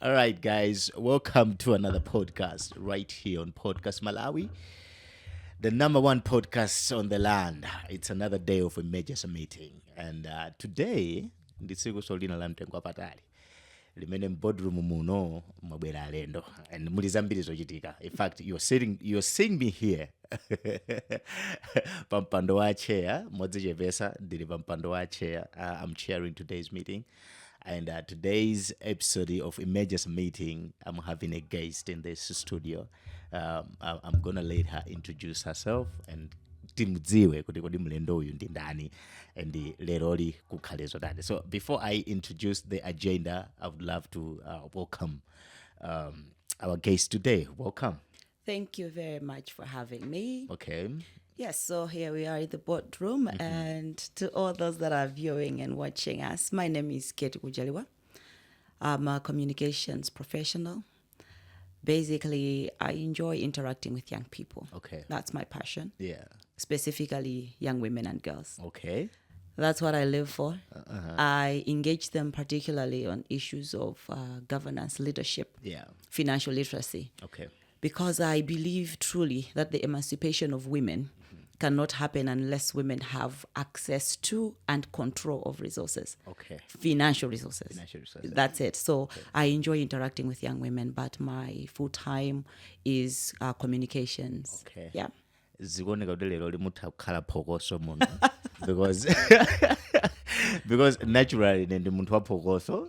All right, guys, welcome to another podcast right here on Podcastmalawi, the number one podcast on the land. It's another day of emergency meeting, and today ndisiku solina la mtengo apatali limene boardroom muno mwabwera alendo and muli zambiri zochitika. In fact, you're seeing me here pampando wa chair modzichepesa ndili pampando wa chair. I'm chairing today's meeting. And today's episode of Emergency Meeting, I'm having a guest in this studio. I'm going to let her introduce herself and timudziwe kuti kodi mlendo uyu ndi ndani and leroli kukhalezo dani. So before I introduce the agenda, I would love to welcome our guest today. Welcome. Thank you very much for having me. Okay. Yes, so here we are in the boardroom, and to all those that are viewing and watching us, my name is Kate Kujaliwa. I'm a communications professional. Basically, I enjoy interacting with young people. Okay. That's my passion. Yeah. Specifically, young women and girls. Okay. That's what I live for. I engage them particularly on issues of governance, leadership, financial literacy. Okay. Because I believe truly that the emancipation of women cannot happen unless women have access to and control of resources. Okay. Financial resources. Financial resources. That's it. So I enjoy interacting with young women, but my full time is communications. Okay. Yeah. Zikuoneka kuti lero limutha kukhala phokoso muno because naturally ndi munthu wa phokoso,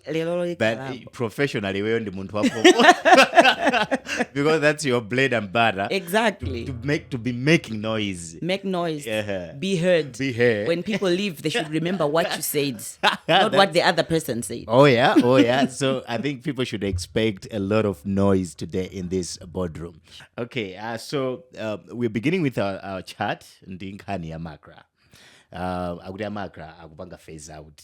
but professionally wewe ndi munthu wa phokoso because that's your bread and butter. Exactly. To be making noise. Make noise. Be heard. Be heard. When people leave, they should remember what you said, not what the other person said. Oh yeah. So I think people should expect a lot of noise today in this boardroom. Okay, so we're beginning with our chat ndi nkhani ya makra. Akuti amakra akupanga phase out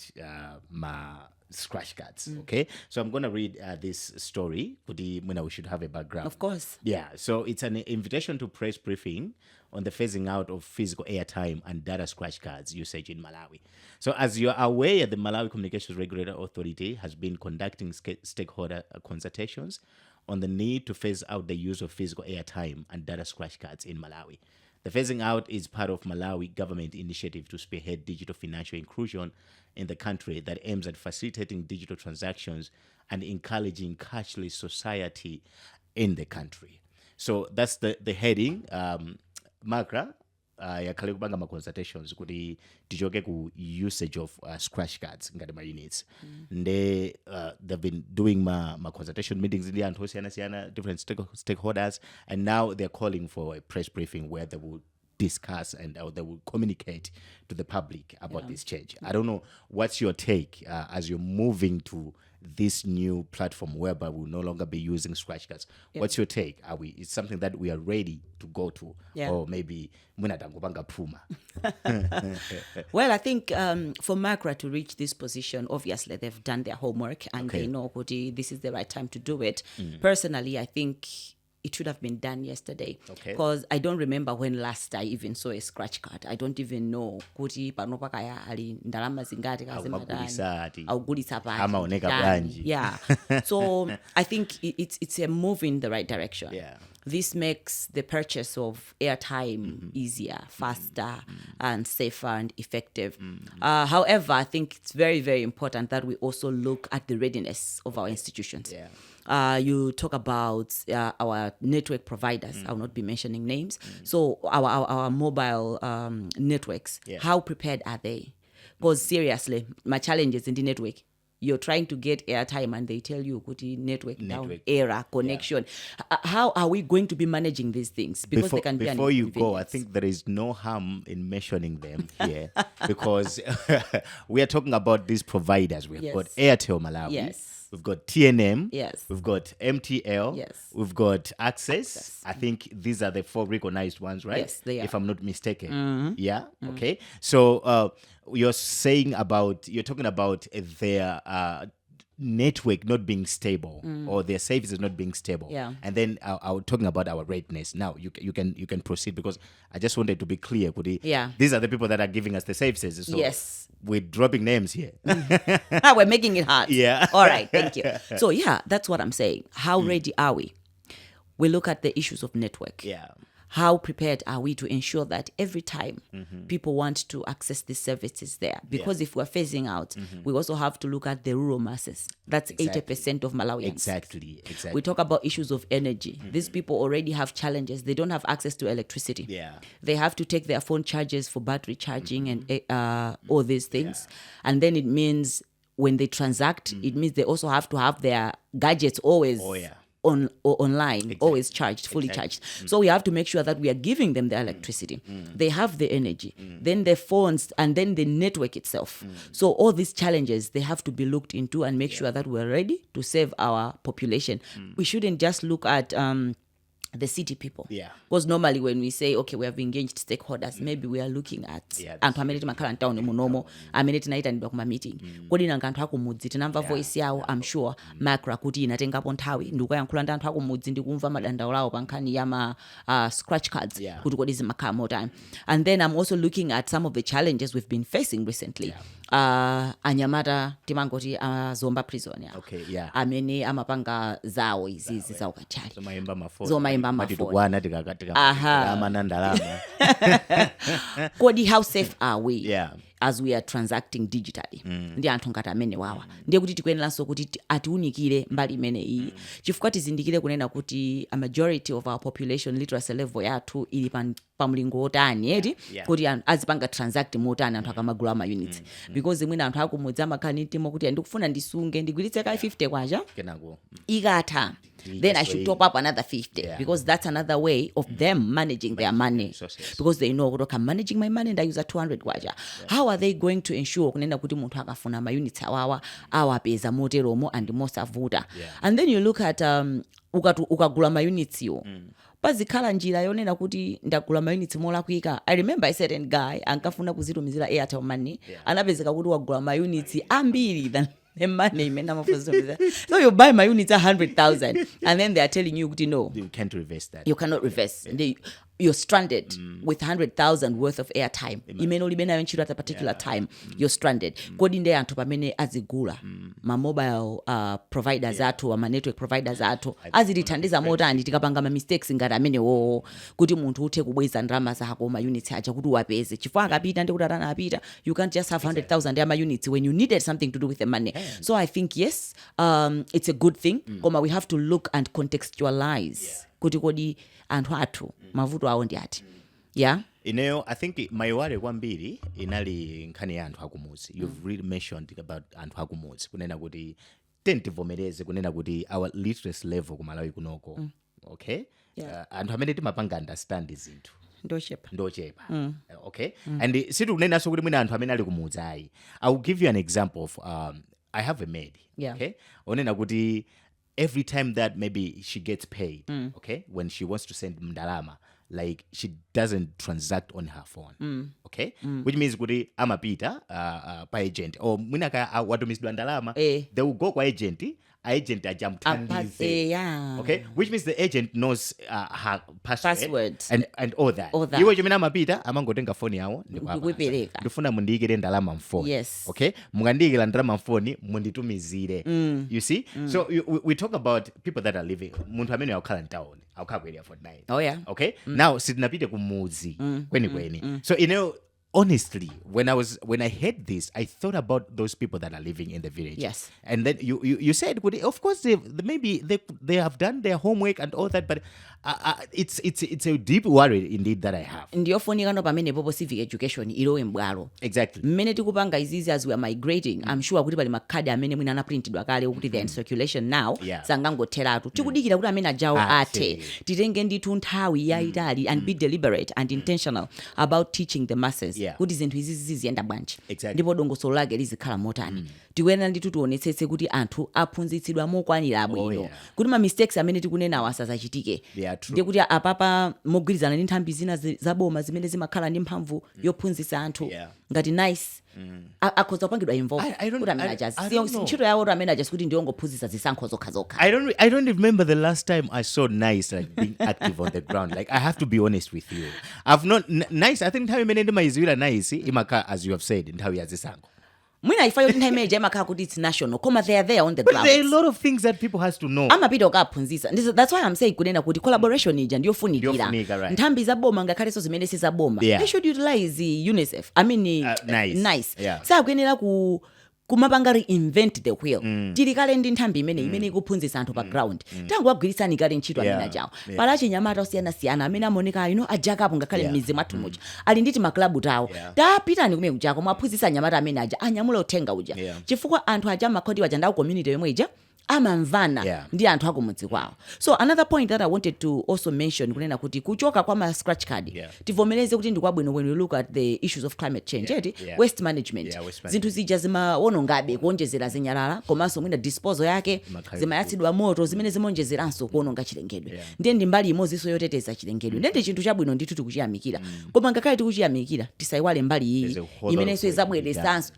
ma scratch cards. Okay, so I'm gonna read this story kuti mwina we should have a background. Of course. Yeah, so it's an invitation to press briefing on the phasing out of physical airtime and data scratch cards usage in Malawi. So as you're aware, the Malawi Communications Regulator Authority has been conducting stakeholder consultations on the need to phase out the use of physical airtime and data scratch cards in Malawi. The phasing out is part of Malawi government initiative to spearhead digital financial inclusion in the country that aims at facilitating digital transactions and encouraging cashless society in the country. So that's the heading. Makra yakhale kupanga ma consultations kuti tichoke ku usage of scratch cards ngati ma units. They've been doing ma consultation meetings ndi anthu osiyana different stakeholders, and now they're calling for a press briefing where they will discuss and they will communicate to the public about this change. I don't know, what's your take as you're moving to this new platform whereby we'll no longer be using scratch cards? What's your take? It's something that we are ready to go to, or maybe munatangopanga puma? Well, I think for Makra to reach this position, obviously they've done their homework and they know this is the right time to do it. Personally, I think it should have been done yesterday, because I don't remember when last I even saw a scratch card. I don't even know kuti panopakaya ali ndalama zingati awugulisa bwanji. Yeah. So I think it's a move in the right direction. This makes the purchase of airtime easier, faster, and safer and effective. However, I think it's very, very important that we also look at the readiness of our institutions. You talk about our network providers. I will not be mentioning names. So our mobile networks, how prepared are they? Because seriously, my challenge is in the network. You're trying to get airtime and they tell you network down, error, connection. How are we going to be managing these things? Because they can be before you go, I think there is no harm in mentioning them here because we are talking about these providers. We've got Airtel Malawi. We've got TNM. We've got MTL. We've got Access. I think these are the 4 recognized ones, right? Yes, they are. If I'm not mistaken. Yeah? Okay. So you're talking about their network not being stable or their services not being stable. Yeah. And then I was talking about our readiness. Now you can proceed, because I just wanted to be clear. Yeah. These are the people that are giving us the services. So yes. We're dropping names here. We're making it hard. Yeah. All right. Thank you. So yeah, that's what I'm saying. How ready are we? We look at the issues of network. Yeah. How prepared are we to ensure that every time people want to access these services there? Because if we're phasing out, we also have to look at the rural masses. That's 80% of Malawians. Exactly. We talk about issues of energy. These people already have challenges. They don't have access to electricity. Yeah. They have to take their phone charges for battery charging and all these things. And then it means when they transact, it means they also have to have their gadgets always online, always charged, fully charged. So we have to make sure that we are giving them the electricity. They have the energy, then the phones, and then the network itself. So all these challenges, they have to be looked into and make sure that we're ready to save our population. We shouldn't just look at the city people. Yeah. Because normally when we say, okay, we have engaged stakeholders, maybe we are looking at anthu amene timakhala mtown munomo amene tinayitanidwa kuma meeting. Kodi nanga anthu akumudzi tinamva voice yawo, I'm sure macra kuti inatengapo nthawi ndikuyankhula ndi anthu akumudzi ndikumva madandaulo awo pa nkhani ya ma scratch cards kuti kodi zimakhala motani. And then I'm also looking at some of the challenges we've been facing recently. Anyamata timangoti zomba prison ya. Okay, yeah. Amene amapanga zawo izizi za ukachali. Zomayimba mafoni. Kodi, how safe are we as we are transacting digitally? Ndi anthu ngati amene wawa. Ndiye kuti tikuyeneranso kuti atiunikire mbali imene iyi. Chifukwa tizindikire kunena kuti a majority of our population literacy level yathu ili pamlingo otani eti kuti azipanga transact motani anthu akamagula ama units. Because mwina anthu akumudzi amakhala ndi mtima kuti ndikufuna ndisunge ndigwiritse ka 50 kwacha ikatha, then I should top up another 50 because that's another way of them managing their money. Because they know, okay, I'm managing my money and I use a 200 kwacha. How are they going to ensure kunena kuti munthu akafuna ma units awawa awapeza moteromo and mosavuta? And then you look at ukagula ma units yo. Pazikhala njira yonena kuti ndagula ma units molakwika. I remember a certain guy ankafuna kuzitumizira Airtel money anapezeka kuti wagula ma units ambiri than the money. So you buy my units 100,000 and then they are telling you, no, you can't reverse that. You cannot reverse. You're stranded with 100,000 worth of airtime. Imeno libena yonchiro at a particular time. You're stranded. Kodi nde anthu pamene azigula ma mobile providers athu, ma network providers athu azithandiza motani tikapanga ma mistakes ngati amene wo kuti munthu uthe kubweza ndalama zako ma units aja kuti wapeze. Chifukwa akapita ndi kuti atana apita, you can't just have 100,000 ama units when you needed something to do with the money. So I think yes, it's a good thing. Koma we have to look and contextualize. Kuti kodi anthu athu mavuto awo ndi ati. Yeah. I think my worry kwambiri inali nkhani ya anthu akumudzi. You've really mentioned about anthu akumudzi kunena kuti tentivomereze kunena kuti our literacy level ku Malawi kunoko. Okay? Anthu amene timapanga understand zinthu ndochepa. Okay? And sitikunena so kuti mwina anthu amene ali kumudzi ayi. I will give you an example of I have a maid. Okay? Onena kuti every time that maybe she gets paid, okay, when she wants to send mdalama, like she doesn't transact on her phone, okay, which means kuti amapita pa agent or mwinaka watumizidwa ndalama, they will go kwa agent ajamthandize, okay, which means the agent knows her password and all that. Iwe chimene amapita amangotenga phone yawo ndifuna mundiyikire ndalama mfoni. Okay, mungandiyikira ndalama mfoni munditumizire. You see, so we talk about people that are living munthu amene akukhala mtown akukhala kweli for 9. Okay, now sitinapite kumudzi kweni. So honestly, when I heard this, I thought about those people that are living in the village. Yes. And then you said, of course, maybe they have done their homework and all that, but it's a deep worry indeed that I have. Ndiyofunika no pamene popo civic education ilowe mbwalo. Exactly. Mmene tikupanga izizi as we are migrating, I'm sure kuti pali makhadi amene mwina ana printedwa kale kuti they are in circulation now. Sangangotheratu. Tikudikira kuti amene ajawo ate. Titenge ndithu nthawi yaitali and be deliberate and intentional about teaching the masses. Kuti zinthu izizi ziyenda bwanji. Ndipo dongosolo lake lizikhala motani. Tikuyenera ndithu tionetsetse kuti anthu aphunzitsidwa mokwanira bwino. Kuti ma mistakes amene tikunena wasazachitike. Ndiye kuti apapa mogwirizana ndi nthambi zina zaboma zimene zimakhala ndi mphamvu yophunzitsa anthu ngati nice akhoza kupangidwa involve kuti managers ntchito yawo kuti managers kuti ndiyongophunzitsa zisankho zokha I don't remember the last time I saw Nice like being active on the ground. Like I have to be honest with you, I've not Nice. I think nthawi imene ndimayiziwira Nice imakhala as you have said nthawi ya zisankho. Mwina ifayo kuti nthawi imakhala kuti it's national koma they are there on the ground. But there are a lot of things that people has to know. Amapita okaphunzitsa. That's why I'm saying kunena kuti collaboration ija ndiyofunikira. Nthambi za boma ngakhale so zimene si za boma. They should utilize UNICEF. I mean Nice. Sakuyenera kumapanga reinvent the wheel. Tili kale ndi nthambi imene ikuphunzitsa anthu pa ground. Tangu agwirisani kale ntchito amene jawo. Pala chinyamata osiyana amene amoneka ajakapo ngakhale m'mizi mwathu muja. Ali nditi maklabu tawo. Tapitani kumene kujako mwaphunzitsa anyamata amene aja anyamula uthenga uja. Chifukwa anthu aja makhodi waja ndawo community yomwe ija amamvana ndi anthu akumudzi kwawo. So another point that I wanted to also mention kunena kuti kuchoka kwa ma scratch card tivomereze kuti ndikwabwino when we look at the issues of climate change waste management zinthu zija zimaonongabe kuonjezera zinyalala komanso mwina disposal yake zimayatsidwa moto zimene zimonjezeranso kuononga chilengedwe ndiye ndi mbali imodzinso yoteteza chilengedwe ndiye chinthu chabwino ndithu tikuchiyamikira koma ngakhale tikuchiyamikira tisayiwale mbali iyi imenenso izabweresanso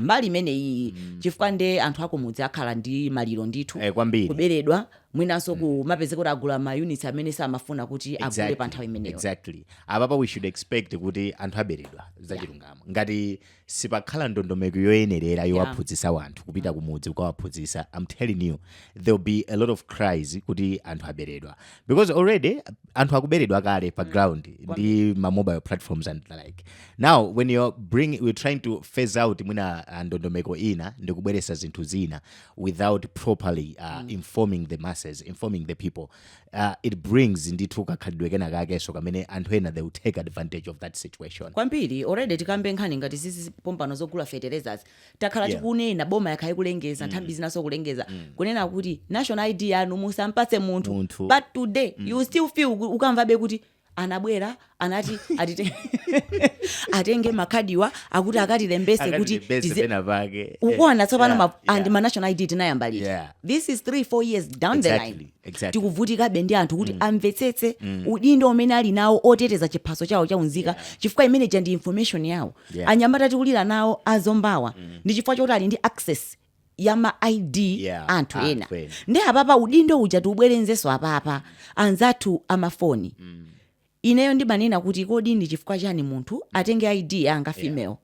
mbali imene iyi chifukwa nde anthu akumudzi akhala ndi maliro ndithu kuberedwa mwinanso kumapeze kuti agula ma units amene samafuna kuti agule pa nthawi imeneyo. Exactly. Ababa we should expect kuti anthu aberedwa zachilungamo. Ngati sipakhala ndondomeko yoyenerera yowaphunzitsa wanthu kupita kumudzi kukawaphunzitsa, I'm telling you there'll be a lot of cries kuti anthu aberedwa because already anthu akuberedwa kale pa ground ndi ma mobile platforms and like. Now when we're trying to phase out mwina ndondomeko ina ndikubweretsa zinthu zina without properly informing the masses, informing the people, it brings ndithu kakhalidwe kena kakeso kamene anthu ena they will take advantage of that situation. Kwambiri already tikambe nkhani ngati sisi pompano zogula fertilizers takhala tikunena boma yakhayi kulengeza nthambi zinaso kulengeza kunena kuti national ID yanu musampatse munthu but today you still feel ukamvabe kuti anabwera anati atenge makhadiwa akuti akatilembese kuti ukuona tsopano and ma national ID tinayambalira. This is 3-4 years down the line. Tikuvutika bendi anthu kuti amvetsetse udindo umene ali nawo oteteza chiphaso chawo chaunzika chifukwa imene ndi information yawo anyamata tikulira nawo azombawa ndi chifukwa choti ali ndi access yama ID anthu ena ndi apapa udindo uja tiubwerenzeso apapa anzathu amafoni. Ineyo ndimanena kuti kodi ndi chifukwa chani munthu atenge ID yanga female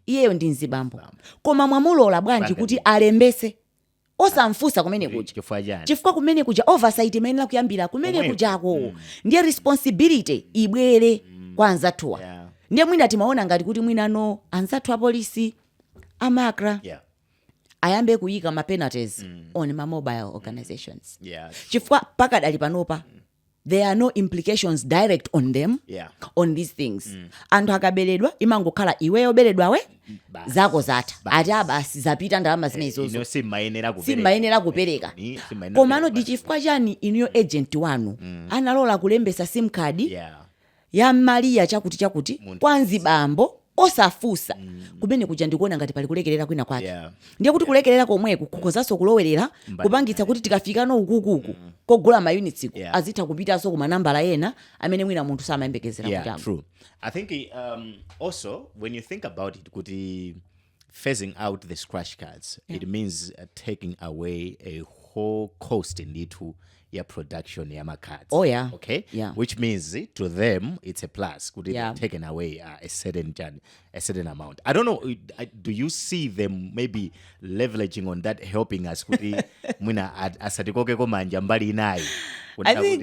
iyeyo ndi nzibambo koma mwamulola bwanji kuti alembese osamfusa kumene kuja chifukwa kumene kuja oversight imenera kuyambira kumene kujako ndiye responsibility ibwere kwa anzathuwa ndiye mwina timaona ngati kuti mwina anzathu apolisi amakra ayambe kuyika ma penalties on ma mobile organizations chifukwa pakadali panopa there are no implications direct on them on these things. Anthu akaberedwa imangokhala iweyo beredwawe zako zatha ati abasi zapita ndalama zimenezo simayenera kupereka komano ndichifukwa chani iniyo agent wanu analola kulembesa sim card ya Maria chakuti kwa nzibambo osafusa kumene kuja ndikuona ngati pali kulekerera kwina kwake ndiye kuti kulekerera komweko kukhozanso kulowerera kupangitsa kuti tikafikano ukukuku kogula ma units azitha kupitanso ku manambala ena amene mwina munthu samayembekezera kutamo. True. I think also when you think about it kuti phasing out the scratch cards it means taking away a whole cost ndithu ya production ya cards. Okay? Which means to them it's a plus. Could they have taken away a certain amount? I don't know. Do you see them maybe leveraging on that, helping us? Asatikoke komanja mbali inayi. I think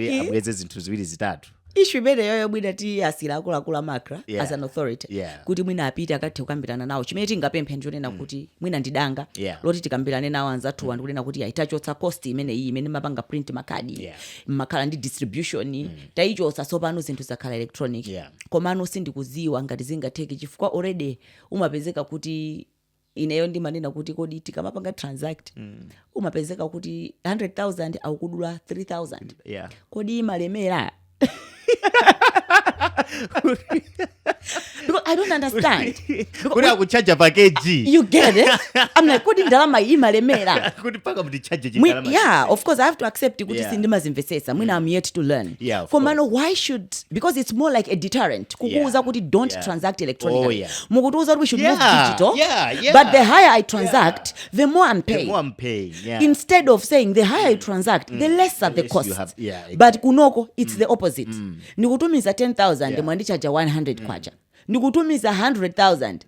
issue bede yoyo bwida ti asila akula makra as an authority kuti mwina apita akathe kukambirana nawo chimene tingapemphe njonena kuti mwina ndidanga loti tikambirane nawo anzathu anthu kunena kuti itachotsa cost imene mapanga print makadi makhala ndi distribution taichotsa tsopano zinthu zakhala electronic komano sindikuziwa ngati zingatheke chifukwa already umapezeka kuti ineyo ndimanena kuti kodi tikamapanga transact umapezeka kuti 100,000 akudula 3,000 kodi malemera Because I don't understand. Kuti akuchaja pakeji. You get it? I'm like, kuti ndalama imalemera. Kuti paka mutichaje chindalama. Yeah, of course I have to accept kuti sindimazimvesesa. Mwina I'm yet to learn. Yeah, of Komano, why should, because it's more like a deterrent. Kukuuza kuti don't transact electronically. Mukutuuza we should move digital. But the higher I transact, the more I'm paying. The more I'm paying. Yeah. Instead of saying the higher I transact, the lesser the cost. Exactly. But kunoko, it's the opposite. Nikutumiza 10,000, mwandichaja 100 kwacha. Nikutumiza 100,000.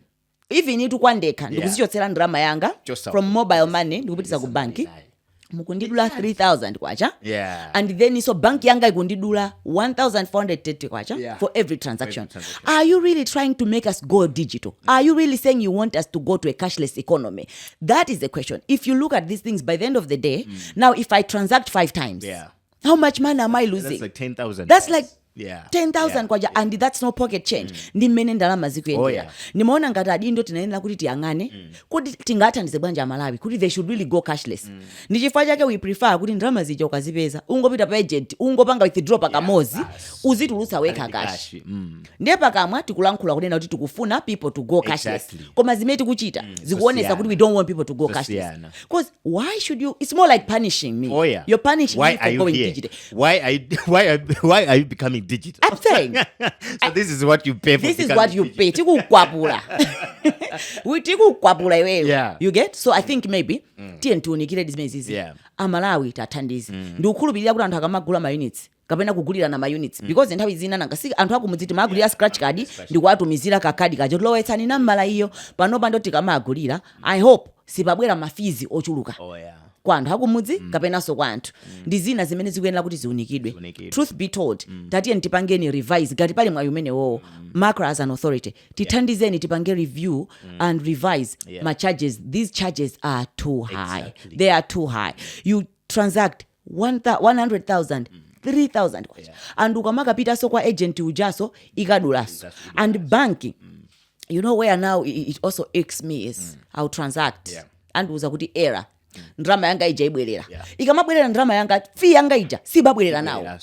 Even itu kwandeka, ndikuzichotsera ndrama yanga from mobile money, ndikupitisa ku banki. Mukundidula 3,000 kwacha. And then so bank yanga ikundidula 1,430 kwacha for every transaction. Are you really trying to make us go digital? Are you really saying you want us to go to a cashless economy? That is the question. If you look at these things by the end of the day, now if I transact 5 times, how much money am I losing? That's like 10,000. That's like 10,000 kwaja, and that's no pocket change. Ndi mmene ndalama zikuendera. Nimeona ngati adindo tinaenda kuti tiyangane kuti tingathandize bwanja Malawi kuti they should really go cashless. Ndichifukwa chake we prefer kuti ndalama zija ukazipeza ungopita pa agent ungopanga withdraw pakamozi uzitulutsa weka cash. Ndiye pakamwa tikulankhula kunena kuti tikufuna people to go cashless. Koma zimene tikuchita zikuonesa kuti we don't want people to go cashless. Because why should you, it's more like punishing me. You're punishing me for going digital. Why are you becoming digital? I'm saying. So this is what you pay for. This is what you pay. Tikukwapula. Tikukwapula iwewe. You get? So I think maybe tiyentuunikire dizimenezi. Amalawi tathandizi. Ndikukhulupirira kuti anthu akamagula ma units kapena kugulira na ma units because nthawi zina nanga si anthu akumudziti magulira scratch card ndikuwatumizira kakadi kacho lowetsani nambala iyo panopa ndoti kamagulira. I hope sipabwera mafizi ochuluka. Kwa anthu akumudzi kapenanso kwa anthu ndi zina zimene zikuyenera kuti ziunikidwe. Truth be told, tatiye tipangeni revise ngati pali mwayi umenewo macro as an authority tithandizeni tipange review and revise ma charges. These charges are too high. They are too high. You transact 100,000 3,000 kwacha and ukamakapita so kwa agent ujaso ikadulaso and banking. You know where now it also irks me is I'll transact and uza kuti error ndrama yanga ija ibwerera ikamabwerera ndrama yanga fee yanga ija sibabwerera nawo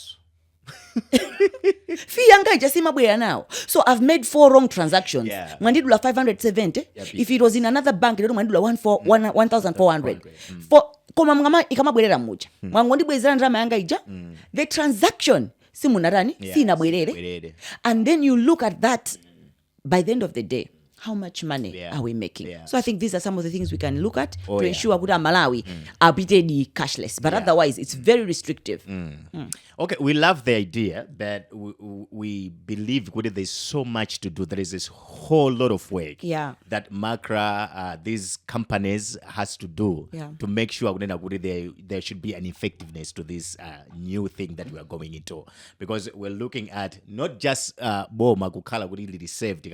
fee yanga ija simabwerera nawo. So I've made 4 wrong transactions. Mwandidula 570 if it was in another bank lero mwandidula 1,400 for koma mngama ikamabwerera muja mwangondibwezera ndrama yanga ija the transaction simunarani sinabwerere. And then you look at that by the end of the day, how much money are we making? So I think these are some of the things we can look at to ensure that Malawi are cashless. But otherwise, it's very restrictive. Okay, we love the idea, but we believe there's so much to do. There is this whole lot of work that Macra, these companies, has to do to make sure there should be an effectiveness to this new thing that we are going into. Because we're looking at not just Makukala really saved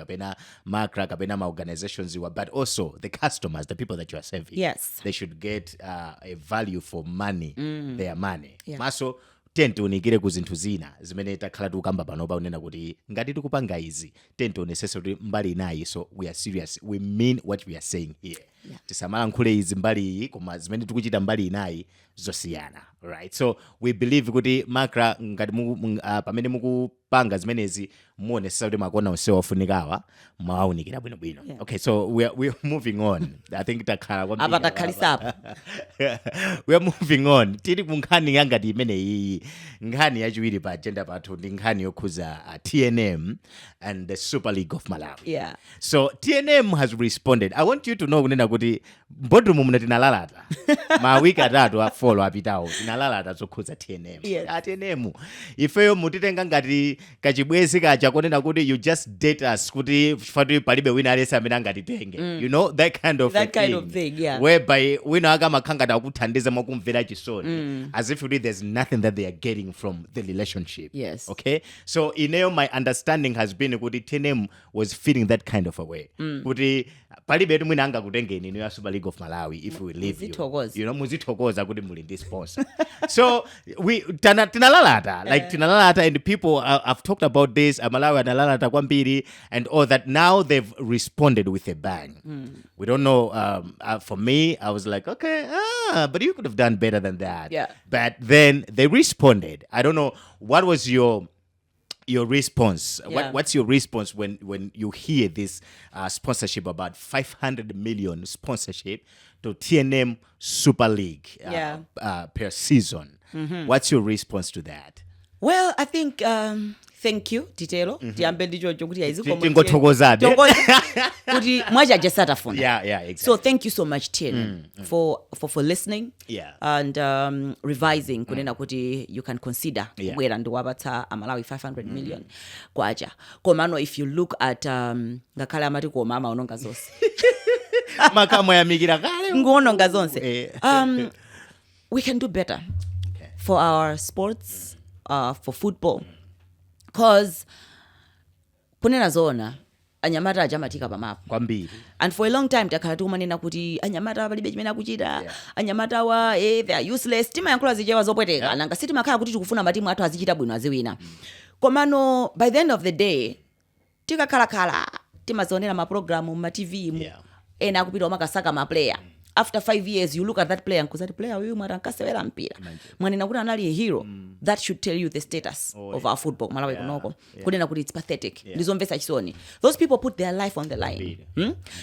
Macra organizations, but also the customers, the people that you are serving. Yes. They should get a value for money, their money. Maso, tentuunikire ku zinthu zina zimene takhala tikukamba panopa unena kuti ngati tikupanga izi tentuonesese kuti mbali inayi, so we are serious, we mean what we are saying here. Tisamalankhule izi mbali iyi koma zimene tikuchita mbali inayi zosiyana, right? So we believe kuti Macra ngati pamene mukupanga zimenezi muonesesa kuti makona onsewa ofunikawa mwaunikira bwinobwino. Okay, so we are moving on. I think takhala we are moving on. Tiri kunkhani yangati imene iyi nkhani yachiwiri pa agenda pathu ndi nkhani yokhuza TNM and the Super League of Malawi. So TNM has responded. I want you to know kunena kuti boardroom muna tinalalata mawiki atatu afolo apitawo tinalalata zokhuza TNM. TNM ifeyo mutitenga ngati kachibwezi kacha konena kuti you just date us kuti fatu palibe wina alesa amene angatitenge. You know that kind of thing, whereby wina akamakhanga akuthandiza mwakumvera chisoni as if there's nothing that they are getting from the relationship. Okay, so my understanding has been kuti TNM was feeling that kind of a way kuti palibe mwina angakutengeni ino ya Super League of Malawi if we leave you know muzithokoza kuti muli ndi sponsor. So we tinalalata like tinalalata, and people have talked about this. Malawi analalata kwambiri and all that. Now they've responded with a bang. We don't know, for me I was like, okay, but you could have done better than that. But then they responded. I don't know, what was your your response. Yeah. What's your response when you hear this sponsorship, about 500 million sponsorship to TNM Super League per season? What's your response to that? Well, I think thank you Titelo tiyambe ndicho kuti ayiziko Tingothokozabe. kuti mwaja jasatafuna. Yeah, exactly. So thank you so much TNM for listening and revising kunena kuti you can consider kubwera ndiwapatsa Malawi 500 million kwacha. Komano if you look at ngakhala amati koma amaononga zonse. Makamwa yamikira kale. Ngononga zonse. We can do better for our sports, for football. Because kunena zona anyamata ajamatika pamapo kwambiri, and for a long time takhala tikumanena kuti anyamata palibe chimene akuchita, anyamata wa they are useless. Timayankhula zichewa zopweteka nanga sitimakhala kuti tikufuna matimu athu azichita bwino aziwina. Komano by the end of the day tikakhala timazionera maprogramu ma TV ena akupita omakasaka ma player. After 5 years, you look at that player and kuzati player huyu mwarankasewera mpira. Mwanena kuti anali a hero. That should tell you the status of our football. Malawi kunoko. Kunena kuti it's pathetic. Ndizomvesa chisoni. Those people put their life on the line.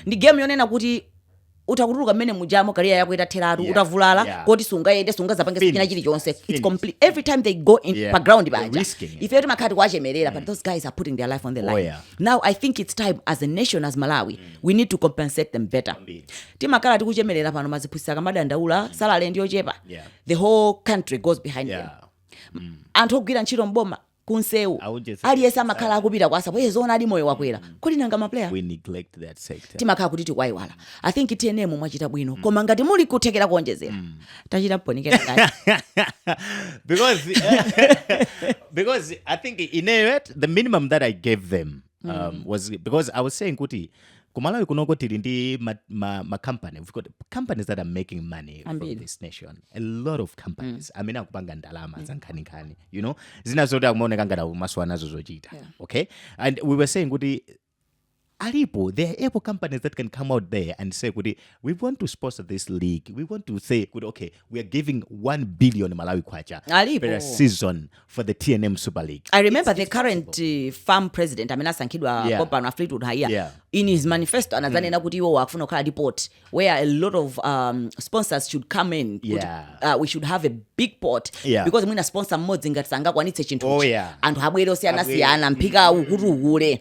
Ndi game yonena kuti utakutuluka mmene mujamo career yako itatheratu utavulala koti sungaende sungazapange sikina chili chonse. It's complete. Every time they go in background banja. If you're makati wachemerera, but those guys are putting their life on the line. Now I think it's time as a nation, as Malawi, we need to compensate them better. Timakala tikuchemerera pano mazipusaka madandaula salary ndiyo chepa. The whole country goes behind them. Anthu ogwira ntchito mboma kunsewu aliyesa amakhala akupita kwasa poye zona ali moyo wakwera kodi nanga ma player we neglect that sector. Timakhala kuti tikwaiwala. I think TNM mwachita bwino koma ngati muli kuthekera kuonjezera tachita ponikera ngati because I think in it the minimum that I gave them was because I was saying kuti kumalawi kunoko tili ndi ma company. We've got companies that are making money from this nation. A lot of companies. Amene akupanga ndalama zankhaninkhani, you know, zina zoti akumaoneka ngati maswana nazo zochita. Okay, and we were saying kuti alipo, there are able companies that can come out there and say kuti we want to sponsor this league. We want to say kuti okay, we are giving 1 billion Malawi kwacha per season for the TNM Super League. I remember the current farm president amene asankhidwa Boban wa Fleetwood Haya in his manifesto anazanena kuti iwo wakufuna kukhala depot where a lot of sponsors should come in. We should have a big pot because mwina sponsor mmodzi ngati sangakwanitse chinthu anthu abwere osiyana mphika ukuti ukule.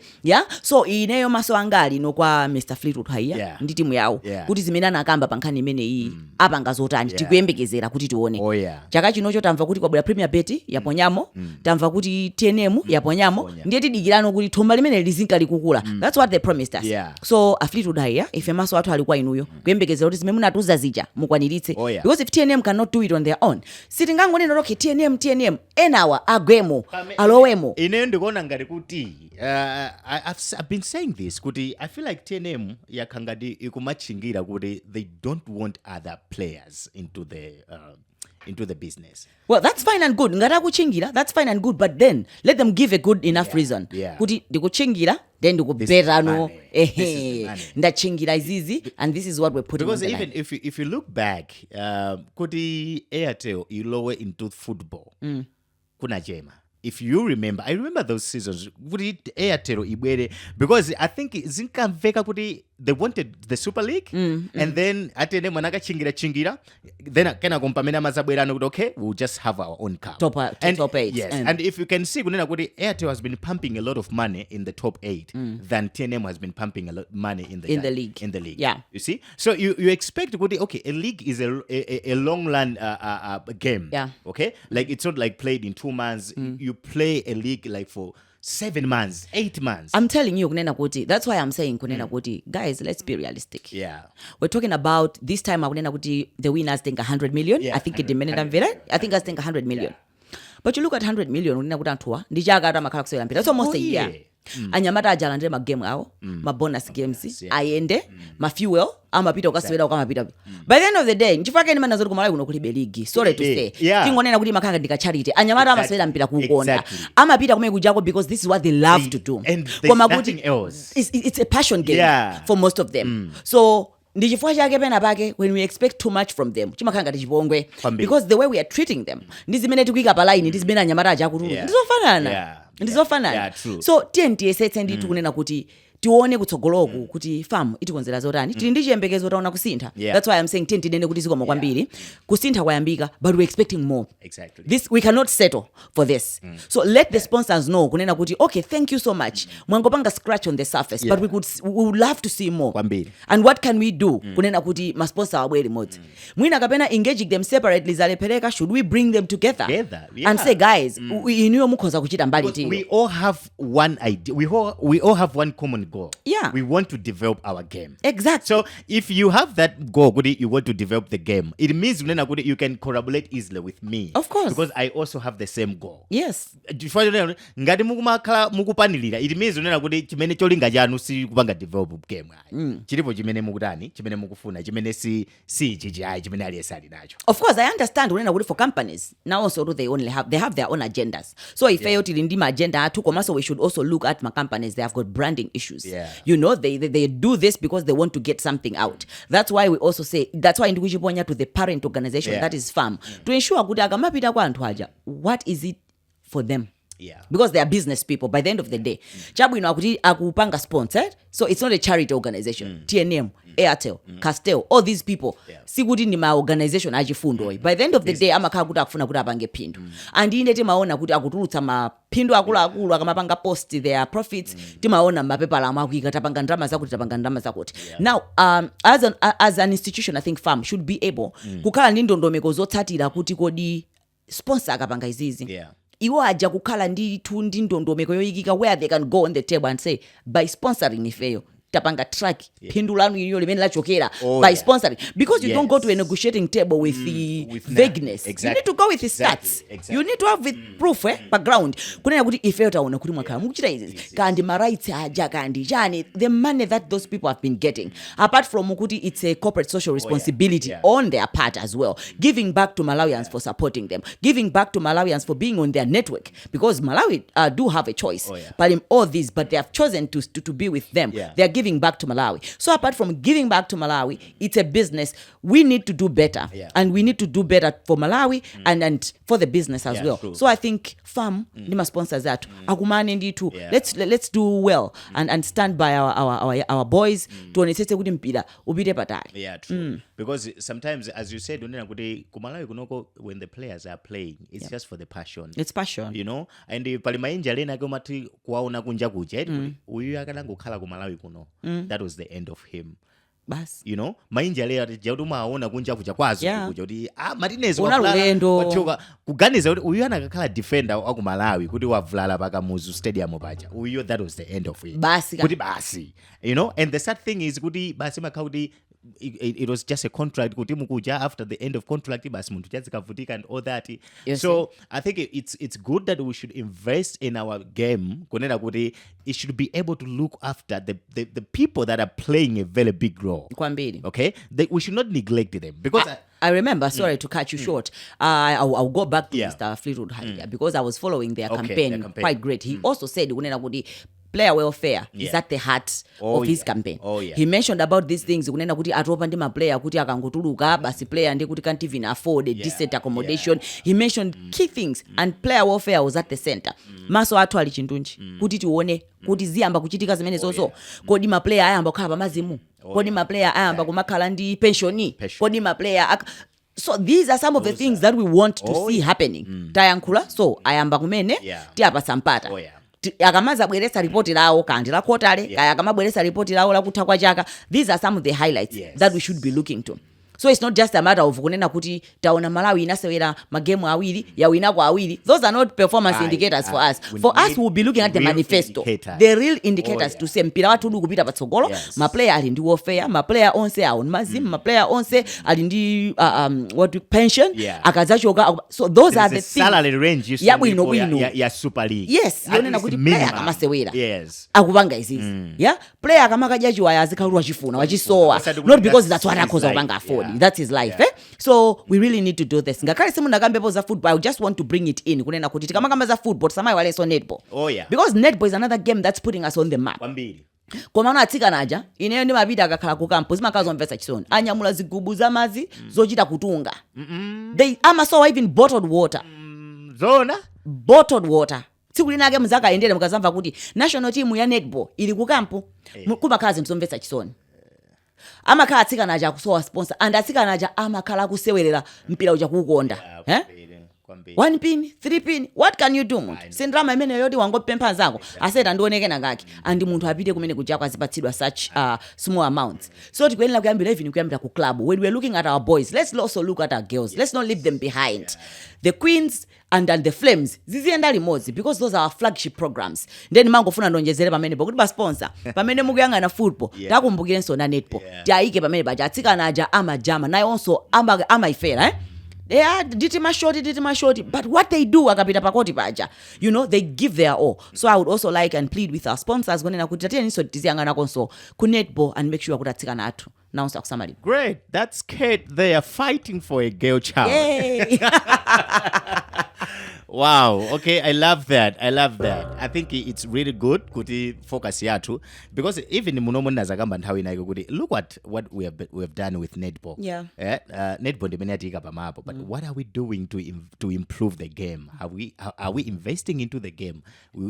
So ineyo maso angali no kwa Mr. Fleetwood Haya ndi timu yawo kuti zimene anakamba pa nkhani imene iyi apanga zotani tikuyembekezera kuti tione. Chaka chinocho tamva kuti kwabwera Premier Bet yaponyamo, tamva kuti TNM yaponyamo, ndiye tidikirano kuti thumba limene lizinka likukula. That's what they promised us. So a Fleetwood Haya ife maso athu ali kwa inuyo kuyembekezera kuti zimene munatuza zija mukwaniritse. Because if TNM cannot do it on their own, sitingangonena okay TNM enawa agwemo alowemo. Ine ndikuona ngati kuti I've been saying this kuti I feel like TNM yakangadi ikumachingira kuti they don't want other players into the business. Well, that's fine and good. Ngata kuchingira, that's fine and good, but then let them give a good enough reason. Kuti ndikuchingira then ndikubera no ndachingira izizi and this is what we're putting because on the even line. if you look back kuti Airtel ilowe into football kuna jema. If you remember, I remember those seasons kuti Airtel ibwere because I think zinkamveka kuti they wanted the Super League and then atene mwanaka chingira then kana kompamena mazabwerano kuti okay, we'll just have our own cup. Top 8. Yes. And if you can see kunena kuti Airtel has been pumping a lot of money in the top 8 than TNM has been pumping a lot of money in the league. Yeah. You see? So you expect kuti okay, a league is a long run game. Yeah. Okay? Like it's not like played in 2 months. You play a league like for 7 months, 8 months. I'm telling you, kunena kuti, that's why I'm saying kunena kuti, guys, let's be realistic. We're talking about this time kunena kuti the winners think 100 million. I think it diminished I think I think 100 million. But you look at 100 million kunena kuti anthuwa ndichaka amakhala kusewera mpira. That's almost a year. Anyamata ajalandire ma game awo, ma bonus games, ayende, ma fuel, amapita ukasewera ukamapita. By the end of the day, nchifaka ine manazoti kumalawi kuno kulibe league. Sorry to say. Tingonena kuti makanga ndika charity. Anyamata amasewera mpira kukonda. Amapita kumene kujako because this is what they love to do. And there's nothing else. It's a passion game for most of them. So ndichifukwa chake pena pake when we expect too much from them chimakanga tichipongwe because the way we are treating them ndizimene tikuika pa line ndizimene anyamata aja akutulu ndizofanana. ndizofanana so tiyendiyesetse ndithu kunena kuti tione kutsogoloku kuti famu itikonzera zotani tili ndi chiyembekezo taona kusintha that's why I'm saying tinene kuti zikoma kwambiri kusintha kwayambika but we're expecting more. This we cannot settle for this. So let the sponsors know kunena kuti okay, thank you so much mwangopanga scratch on the surface but we would love to see more kwambiri. And what can we do kunena kuti ma sponsor abwere limodzi mwina kapena engaging them separately zalepeleka, should we bring them together and say guys iniyo mukhoza kuchita mbali tiyo. We all have one idea, we all have one common goal. We want to develop our game. Exactly. So if you have that goal, you want to develop the game, it means you can collaborate easily with me. Of course. Because I also have the same goal. Yes. Ngati mukupanilira, it means chimene cholinga janu si kupanga develop game. Chilipo chimene mukutani, chimene mukufuna, chimene si chichai, chimene aliyesali nacho. Of course, I understand for companies. Now also they have their own agendas. So if I tilindima agenda so we should also look at my companies. They have got branding issues. You know, they do this because they want to get something out. That's why we also say, that's why Ngugi ponya to the parent organization, that is farm, to ensure kuti akamapita kwa anthu aja, what is it for them? Because they are business people by the end of the day. Chabwino akuti akupanga sponsored, so it's not a charity organization. TNM, Airtel, Castel, all these people. Sikuti ni ma organization ajifundo. By the end of the day, amakhala kuti akufuna kuti apange phindu. And ine timaona kuti akutulutsa maphindu akulu akamapanga post their profits, timaona mapepala amakuika tapanga ndalama zakuti. Now, as an institution, I think farm should be able kukhala ndi ndondomeko zotsatira kuti kodi sponsor akapanga izizi. Iwo aja kukhala ndi ndondomeko yoyikika where they can go on the table and say by sponsoring ifeyo tapanga track phindu lanu iliyo limene lachokera by sponsoring, because you don't go to a negotiating table with the vagueness. You need to go with the stats. You need to have with proof background kunena kuti ifeyo taona kuti mwakhala mukuchita izi kandi ma rights aja kandi chani, the money that those people have been getting apart from kuti it's a corporate social responsibility on their part as well, giving back to Malawians for supporting them, giving back to Malawians for being on their network, because Malawi do have a choice but in all this, but they have chosen to be with them. They are giving back to Malawi. So apart from giving back to Malawi, it's a business. We need to do better, and we need to do better for Malawi and for the business as well. True. So I think farm nima sponsors that akumane nditu. Let's do well and stand by our boys to onesese kuti mpira upite patali. True. Because sometimes, as you said, kumalawi kunoko when the players are playing, it's just for the passion. It's passion, you know. And pali mainja lena komati kuwaona kunja kuja uyu akalango khala kumalawi kuno. That was the end of him. Bas. You know, mainja lea jaudu maona kunja kuja kwazo kuja kuti Martinez wakulala kuganiza kuti uyu anakakhala defender aku Malawi kuti wavulala paka muzu stadium paja uyu, that was the end of it. Kuti basi, you know. And the sad thing is kuti basi makauti it was just a contract kuti mukuja after the end of contract basi muntu chazikavutika and all that. So I think it's good that we should invest in our game kunena kuti it should be able to look after the people that are playing a very big role. Okay, we should not neglect them, because I remember, sorry to cut you short, I'll go back to Mr. Fleetwood because I was following their campaign quite great. He also said kunena kuti player welfare is at the heart of his campaign. He mentioned about these things kunena kuti atopa ndi ma player kuti akangotuluka basi player ndi kuti can't even afford a decent accommodation. He mentioned key things and player welfare was at the center. Maso athu ali chindunji kuti tione kuti ziyamba kuchitika zimene zonso, kodi ma player ayamba kukhala pamazimu, kodi ma player ayamba kumakhala ndi pensioni, kodi ma player so these are some of the things that we want to see happening. Tayankhula so ayamba kumene tiapa sampata. Akamaza bweresa ripoti lawo kandi la kotale kaya akamabweresa ripoti lawo la kutha kwa chaka. These are some of the highlights that we should be looking to. So it's not just a matter of kunena kuti taona Malawi inasewera magemu awiri ya winako awiri. Those are not performance indicators for us. For us, we'll be looking at the manifesto, the real indicators to say mpira watu kupita patsogolo, ma player ali ndi warfare, ma player onse aon mazim, ma player onse ali ndi pension, akazachoka. So those are the things. Salary range you see ya Super League. Yes, yonena kuti player akamasewera. Akupanga izizi. Player akamakaja chiwaya azikaulwa chifuna wachisowa. Not because that's what akhoza kupanga afford. That's his life. So we really need to do this. Ngakale simu nakambepo za football, I just want to bring it in kunena kuti tikamaka za football samai wale so netball. Because netball is another game that's putting us on the map. Koma na atsika naja ineyo ndi mapita akakhala ku camp zimakazo mvesa chisoni anyamula zigubu za mazi zochita kutunga. They amasowa even bottled water. Zona bottled water. tsiku linake muzakaendera mukazamva kuti national team ya netball ili ku kampu kumakhala zinthu zomvetsa chisoni. Amakhala atsikana aja akusowa sponsor and atsikana aja amakhala akusewerera mpira uja kuukonda. 1 pin 3 pin, what can you do munthu? Sindrama imene yoti wangopempha zako aseta ndioneke nangaki andi munthu apite kumene kuja kwazipatsidwa such small amounts. So tikuyenera kuyambira even kuyambira ku club. When we're looking at our boys, let's also look at our girls. Let's not leave them behind. The queens and the flames zizienda limodzi because those are our flagship programs. Then mangofuna ndonjezere pamene kuti ba sponsor pamene mukuyangana football takumbukirenso na netball taike pamene baja atsikana aja amajama naye onso amaifera They are ditima shorty, but what they do akapita pakoti paja, you know, they give their all. So I would also like and plead with our sponsors gonena kuti tatiyeniso tiziyangana konso ku netball and make sure kuti atsikana athu naonso akusamali. Great, that's Kate there fighting for a girl child. Yay. Wow, okay, I love that. I think it's really good kuti focus yathu because even munomo ndazakamba nthawi inaiko kuti look at what we have done with netball. Yeah. Netball ndimene yatika pamapo, but what are we doing to improve the game? Are we investing into the game?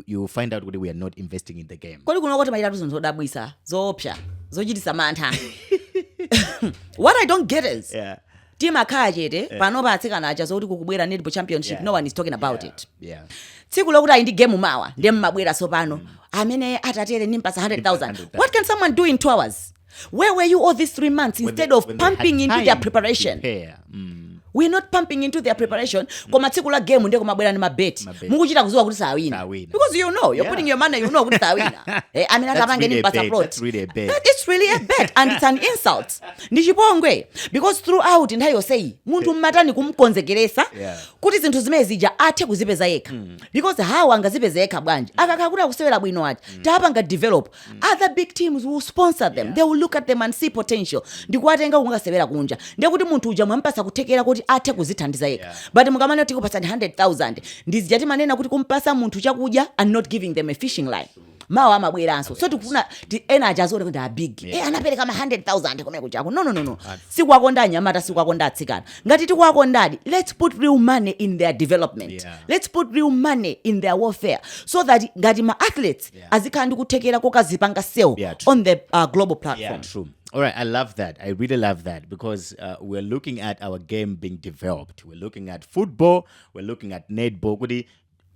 You find out we are not investing in the game. Kodi kuno kuti mayitatu zinthu zodabwisa, zoopsa, zochitisa mantha. What I don't get is team akajete panopa atsikana aja zoti kukubwera netball championship no one is talking about it. Tsiku lokuti ayi ndi game mawa ndem mabwera sopano amene atatere nimpasa 100,000. What can someone do in 2 hours? Where were you all these 3 months instead of pumping into their preparation? We're not pumping into their preparation. Koma tsiku la game ndeko mabwera ni mabeti. Mukuchita kuziwa kuti sawina. Because you know, you're putting your money, you know kuti sawina. I mean atapange ni pasa plot. That's really a bet. That is really a bet and it's an insult. Ndichipongwe because throughout ndayo say muntu mmatani kumkonzekeresa kuti zinthu zimene zija athe kuzipeza yekha. Because how angazipeza yekha bwanji? Akakakuta kusewera bwino ati. Tapanga develop. Other big teams will sponsor them. They will look at them and see potential. Ndikuwatenga kungasewera kunja. Ndikuti muntu uja mwampasa kutekera kuti athe kuzithandiza yekha. But mukamane kuti kupasa 100,000 ndizijati manena kuti kumpasa muntu chakudya and not giving them a fishing line. Mawa amabweranso. So tikufuna energy azore kuti big. Anapereka ma 100,000 kumene kuchako. No. Sikwakonda nyamata sikwakonda atsikana. Ngati tikwakondadi, let's put real money in their development. Let's put real money in their warfare so that ngati ma athletes azikandi kutekera kokazipanga sell on the global platform. Yeah, true. All right, I love that. I really love that because we're looking at our game being developed. We're looking at football. We're looking at netball. Kuti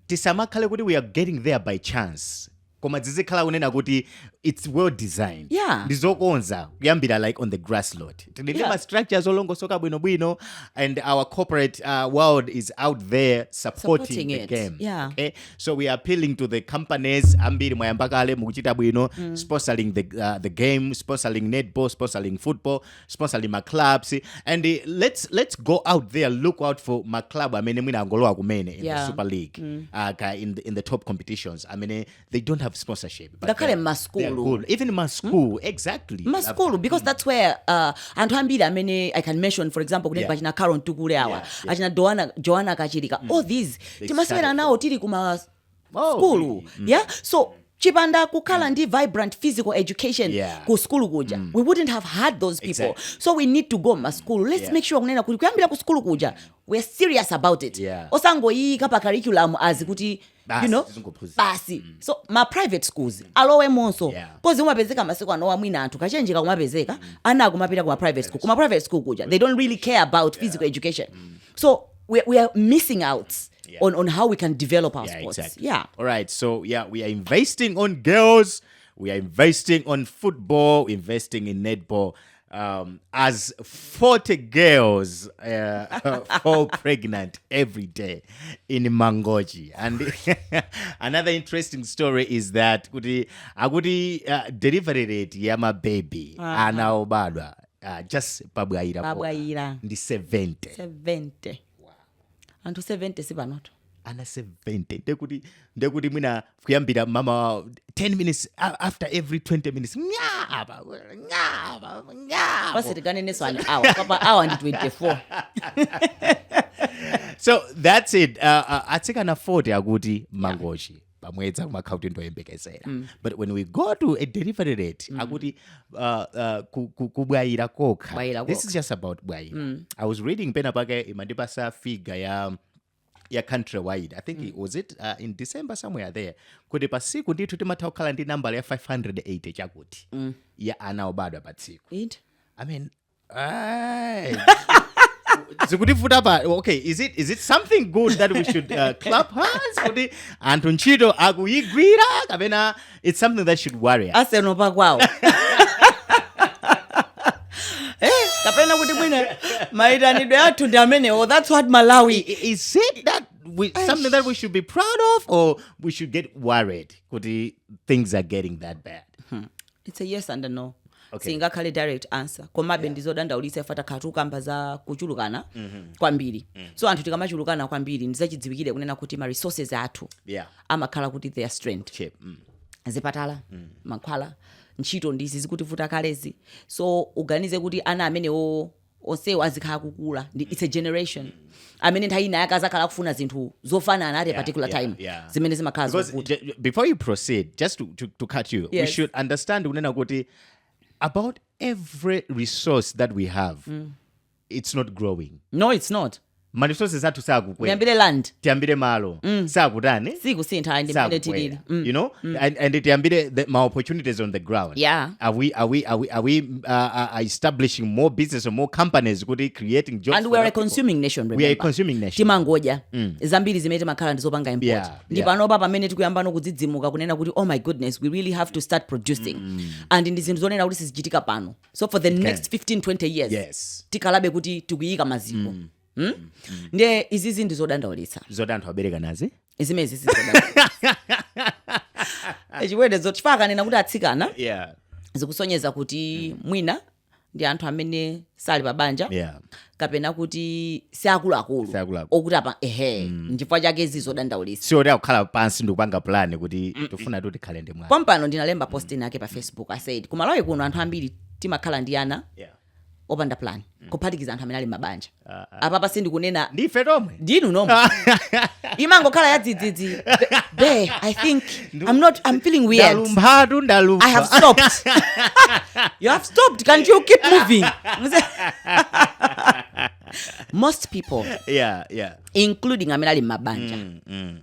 tisamakale kuti we are getting there by chance. Koma zizikhala unena kuti it's well designed. Ndizokonza kuyambira like on the grass lot. Tililima structures olongo soka bwino and our corporate world is out there supporting the game. Okay? So we are appealing to the companies ambiri mwayambakale mukuchita bwino sponsoring the game, sponsoring netball, sponsoring football, sponsoring my clubs and let's go out there, look out for my club amene mwina angolowa kumene in the Super League. In the top competitions. I mean they don't have sponsorship. But they're good. Even in my school, exactly. My school, because that's where I can mention, for example, Bajina Karon Tukuleawa, Ajina Joanna Kachirika. All these timaswera now tiri kuma school. So chipanda kukala ndi vibrant physical education ku school kuja. We wouldn't have had those people. So we need to go ma school. Let's make sure kunena kuti kuyambira ku school kuja. We're serious about it. Osango yi kapa curriculum as kuti you know basi. So my private schools alowe monso cause umapezeka masiku anowa mwina anthu kachenjeka kumapezeka ana kumapita kuma private school. Kuma private school kuja they don't really care about physical education. So we are missing out on how we can develop our sports. Exactly. All right. So we are investing on girls. We are investing on football, investing in netball. As 40 girls fall pregnant every day in Mangochi. And another interesting story is that agudi delivery rate ya my baby anaobadwa just pabwaira ndi 70. Antu 70 sipanoto. Ana 70. Ndekuti mwina kuyambira mama 10 minutes after every 20 minutes. Ngaba. What's it gonna need an hour? Papa hour and 24. So that's it. Atsikana 40 akuti Mangochi. Pamwedza kumakhauti ndoyembekezera. But when we go to a delivery rate, akuti kubwaira kokha. This is just about bwaira. I was reading pena pake imandipasa figure ya countrywide. I think it was in December somewhere there. Kuti pasiku ndithu timatha kukhala ndi number ya 580 chakuti. Ya ana obadwa pasiku. I mean, okay, is it something good that we should clap hands for the anthu ntchito akuyigwira kapena it's something that should worry us? Asenopa kwawo. Kapena kuti mwina maitanidwe athu ndi amenewo. That's what Malawi. Is it that something that we should be proud of, or we should get worried kuti things are getting that bad? It's a yes and a no. Okay. Singakhale direct answer. Komabe ndizodandaulitsa ifata khathu kamba za kuchulukana kwambiri. So anthu tikamachulukana kwambiri ndizachidziwikire kunena kuti ma resources athu amakhala kuti their strength. Zipatala, mankhwala, ntchito ndizi zikutivuta kalezi. So uganize kuti ana amenewo onsewo azikhala kukula. It's a generation. Amene nthawi ina yakazakhala kufuna zinthu zofanana at a particular time. Zimene zimakhala zovuta. Before you proceed, just to cut you, we should understand kunena kuti about every resource that we have, it's not growing. No, it's not. Ma resources athu sakukwera. Tiyambire land. Tiyambire malo. Sakutani. Sikusintha independently. You know, and tiyambire my opportunities on the ground. Yeah. Are we establishing more business or more companies creating jobs? And we are a consuming nation, remember. We are a consuming nation. Timangoja. Zambiri zimete makhala ndizopanga import. Ndipanopa pamene tikuyambano kudzidzimuka kunena kuti oh my goodness, we really have to start producing. And in zinthu zonena kuti sizichitika pano. So for the next 15-20 years, tikalabe kuti tikuyika maziko. Nde izizi ndizodandaulitsa. Zodanthu abereka nazi? Izimezi zizodandaulitsa. Echiwede zochifaka nena kuti atsikana. Zikusonyeza kuti mwina ndi anthu amene sali pabanja. Kapena kuti siakuluakulu. Okuti apa nchifukwa chake zizodandaulitsa. Sio akukhala pansi ndikupanga plan kuti tufuna kuti tikhale ndi mwana. Pompano ndinalemba post yake pa Facebook. I said kumalawi kuno anthu ambiri timakhala ndi ana. Opanda plan. Kuphatikiza anthu amene ali mabanja. Apapa sindikunena ndife tomwe. Ndinu nomwe. Imangokhala yadzidzidzi. I think I'm feeling weird. Ndalumphatu. I have stopped. You have stopped. Can't you keep moving? Most people, including amene ali mabanja,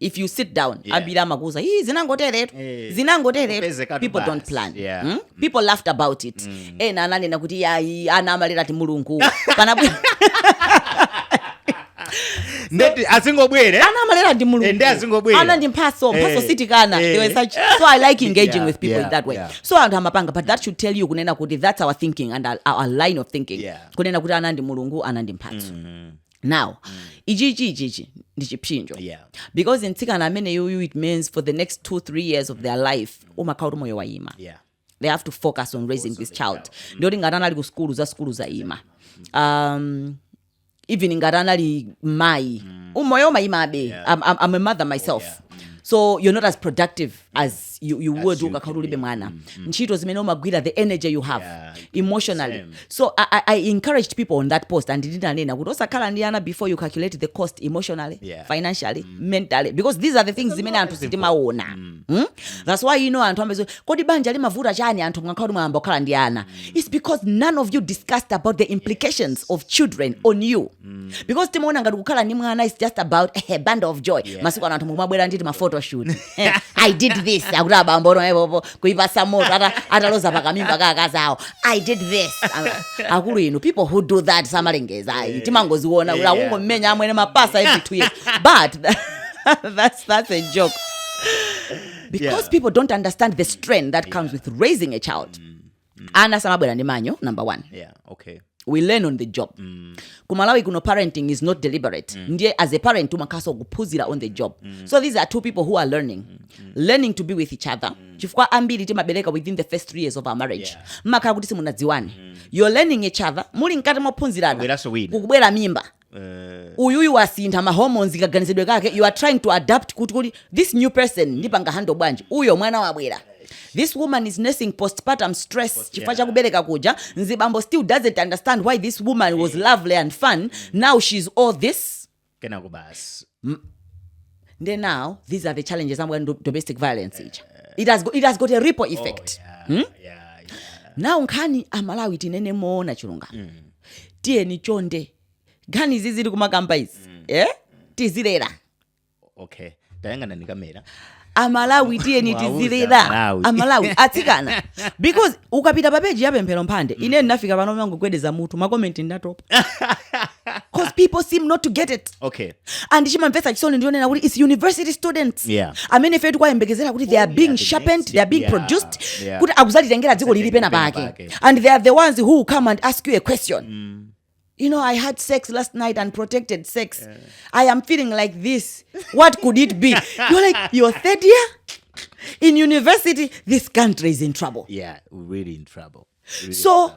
if you sit down, abira makuza, zinangoteretu. People don't plan. People laughed about it. Ena ananena kuti ana amalera ti mulungu. Ndeti asingobwere. Ana amalera ndi mulungu. Ende asingobwere. Ana ndi mphaso sitikana. So I like engaging with people in that way. So anthu amapanga, but that should tell you kunena kuti that's our thinking and our line of thinking. Kunena kuti ana ndi mulungu, ana ndi mphaso. Now, ichi ndi chipinjo. Because in tsikana amene it means for the next 2-3 years of their life, umakhala moyo waima. They have to focus on raising this child. Ndoti ngatana ali ku skulu za ima. Even ngatana ali mai. Umoyo maima abe. I'm a mother myself. So you're not as productive as you would ukakhala ulibe mwana. Ntchito zimene umagwira, the energy you have emotionally. So I encouraged people on that post and ndinanena kuti osakhala ndi ana before you calculate the cost emotionally, financially, mentally, because these are the things zimene anthu sitimaona. That's why anthu ambezo kodi banja limavuta chani anthu mngakhala mwamba okhala ndi ana. It's because none of you discussed about the implications of children on you. Because timaona ngati kukhala ndi mwana is just about a band of joy. Masiku anthu mumabwera nditi ma photo shoot. I did this. Akuti bambono ebo kuipasa moto ataloza pakamimba kakazawo. I did this. Akulu inu, people who do that samalengeza. Timangoziona ula ungomenya amwene mapasa every 2 years. But that's a joke. Because people don't understand the strain that comes with raising a child. Ana samabwera ndi manyo, number 1. We learn on the job. Kumalawi kuno parenting is not deliberate. Ndiye as a parent umakaso kuphunzira on the job. So these are two people who are learning to be with each other. Chifukwa ambiri timabereka within the first 3 years of our marriage. Mmakhala kuti simunadziwane. You're learning each other. Muli nkati mophunzirana. Kukubwera mimba. Uyuyu wasintha ma hormones ikaganizidwe kake. You are trying to adapt kuti this new person ndipanga handle bwanji. Uyo mwana wabwera. This woman is nursing postpartum stress. Chifukwa chakubereka kuja. Nzibambo still doesn't understand why this woman was lovely and fun. Now she's all this. Then now, these are the challenges when domestic violence. It has got a ripple effect. Now nkani amalawi tinene mona chilunga. Tieni chonde. Gani zizili kumakamba izi. Tizilera. Okay. Tayangana ni kamera. Amalawi tiyeni tizilira Amalawi atsikana because ukapita pa page ya Pemphero Mphande ine ndinafika pano mangogwedeza mutu ma comment ndatopa because people seem not to get it. Okay. And chimamvetsa chisoni ndionena kuti it's university students. Yeah. Amene fetu kwayembekezera kuti they are being sharpened, they are being produced kuti akuzalitengera dziko lili pena pake. And they are the ones who come and ask you a question. You know, I had sex last night and protected sex. I am feeling like this. What could it be? You're like, you're third year? In university, this country is in trouble. Yeah, really in trouble. Really so,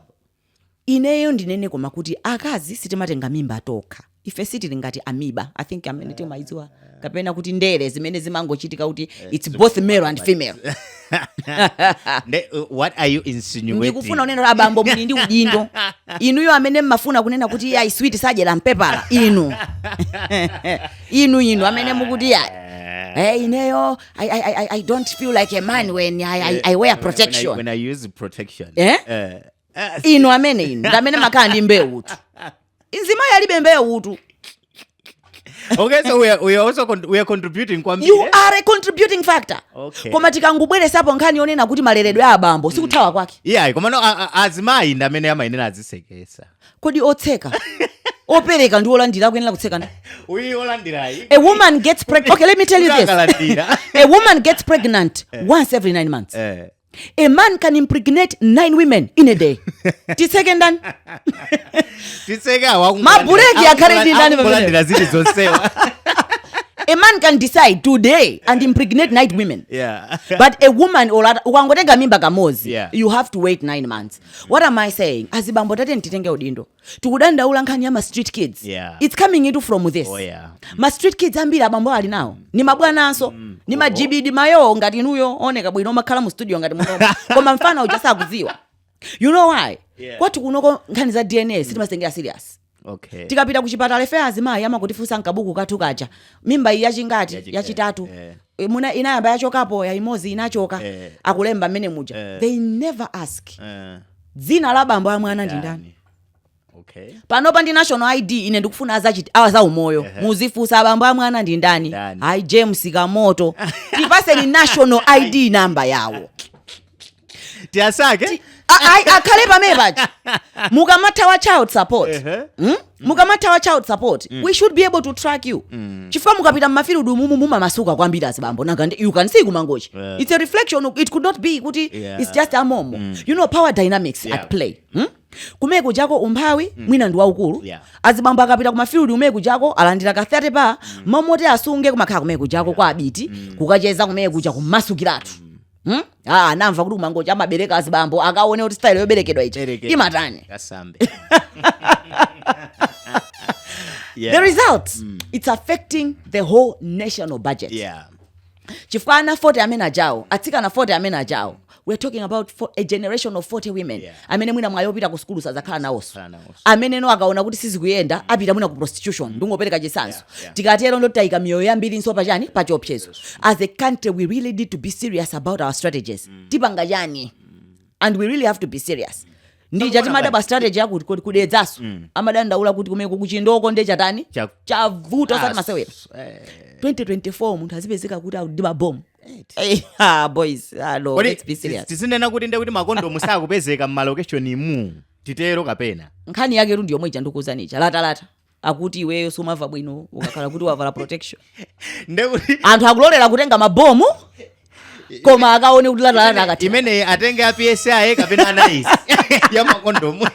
ineyo ndinene koma kuti akazi sitimatenga mimba toka. Ife sitili ngati amoeba. I think amenete maiziwa. Kapena kuti ndere zimene zimangochitika kuti it's both male and female. What are you insinuating? Ndikufuna unena abambo muli ndi udindo. Inuyo amene mmafuna kunena kuti ya sweet sajela mpepala inu. inu amene mukuti ya ineyo I don't feel like a man when I wear protection. When I use protection. Inu amene ndamene makhala ndi mbewu utu. Inzima yalibe mbewu utu. Okay, so we are contributing kwambiri. You are a contributing factor. Okay. Koma tikangubweresapo nkhani yonena kuti maleredwe a abambo sikuthawa kwake. Yeah, koma no azimayi ndamene amayenera azisekesa. Kodi otseka. Opereka ndi olandira kuyenera kutseka ndi. Olandirayi. A woman gets pregnant. Okay, let me tell you this. A woman gets pregnant once every 9 months. A man can impregnate 9 women in a day. Tiseke ndani? Tiseka wa mabureki yakhale ndani kulandira zili zonsewa. A man can decide today and impregnate 9 women. Yeah. But a woman ukangotenga mimba kamozi, you have to wait 9 months. What am I saying? Azibambo tate ntitenge udindo. Tikudandaula nkhani ya ma street kids. Yeah. It's coming into from this. Oh yeah. Ma street kids ambiri abambo ali nawo. Ni mabwananso, ni majibidi mayo ngati nuyo oneka bwino makhala mu studio ngati muno. Koma mfana uchasa kuziwa. You know why? Kwati kunoko nkhani za DNA sitimasengera serious. Okay. Tikapita kuchipatala ife azimayi amakutifuna nkabuku katukaja. Mimba iyi yachingati, yachitatu. Muna inayamba yachokapo ya imozi inachoka. Akulemba mmene muja. They never ask. Dzina la bambo ya mwana ndi ndani? Okay. Panopa ndi national ID ine ndikufuna za umoyo. Muzifusa bambo ya mwana ndi ndani? Hai James Kamoto. Tipase ni national ID number yawo. Tiasake? Akhale pamepachi. Mukamata wa child support. Mukamata wa child support. We should be able to track you. Chifukwa mukapita mmafield muma masuka kwambiri azibambo nanga you can see kumangochi. It's a reflection. It could not be kuti it's just a momo. You know power dynamics at play. Kumeko jako umphawi mwina ndi waukulu. Azibambo akapita kumafield umeko jako alandira ka 30 pa mamote asunge kumakhala kumeko jako kwa abiti kukacheza kumeko jako masukiratu. Namva kuti kumangochi amabereka azibambo akaone kuti style yoberekedwa ichi imatani. Kasambe. The result, it's affecting the whole national budget. Chifukwa ana 40 amene ajawo, atsikana 40 amene ajawo. We're talking about a generation of 40 women. Amene mwina mwayo pita ku school sazakhala nawonso. Amene no akaona kuti sizikuyenda apita mwina ku prostitution ndungopereka chisanso. Tikatero ndo tayika miyoyo yambiri nso pachani pachiopsezo. As a country we really need to be serious about our strategies. Tipanga chani. And we really have to be serious. Ndi chati madaba strategy yakuti kudedzaso. Amadandaula kuti kumeko kuchindoko nde chatani? Chavuto sati masewera. 2024 munthu azipezeka kuti akudiba bomb. Boys, no, let's be serious. Tisinena kuti nde kuti makondo musakupezeka mmalocation mu. Titero kapena. Nkhani yake ndiyo mwe chandukuzanicha. Lata. Akuti iweyo sumava bwino ukakhala kuti wavala protection. Nde kuti anthu akulolera kutenga mabomu. Koma akaone kuti lata akati. Imene atenge a PSA kapena analysis. Ya makondomu.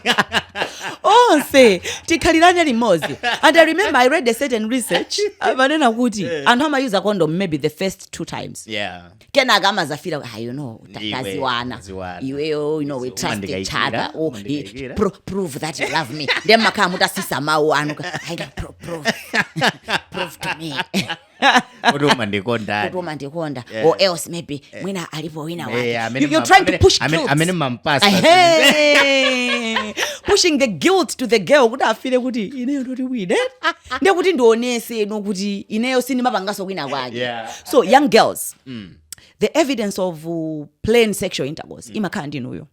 Onse tikhaliranye limozi. And I remember I read a certain research amanena kuti anthu amayiuza condom maybe the first 2 times. Kenaka amazafira you know takaziwana. Iweyo you know we trust each other. Prove that you love me. Then makhala mutasisa mawu anu. Prove to me. Uduma ndikonda. Or else maybe mwina alipo wina wake. You're trying to push guilt. Amene mampasa. Pushing the guilt to the girl kuti afire kuti ineyo ndoti wina. Ndiye kuti ndionese no kuti ineyo sinimapangaso wina kwake. So young girls, the evidence of plain sexual intercourse imakhala ndinuyo.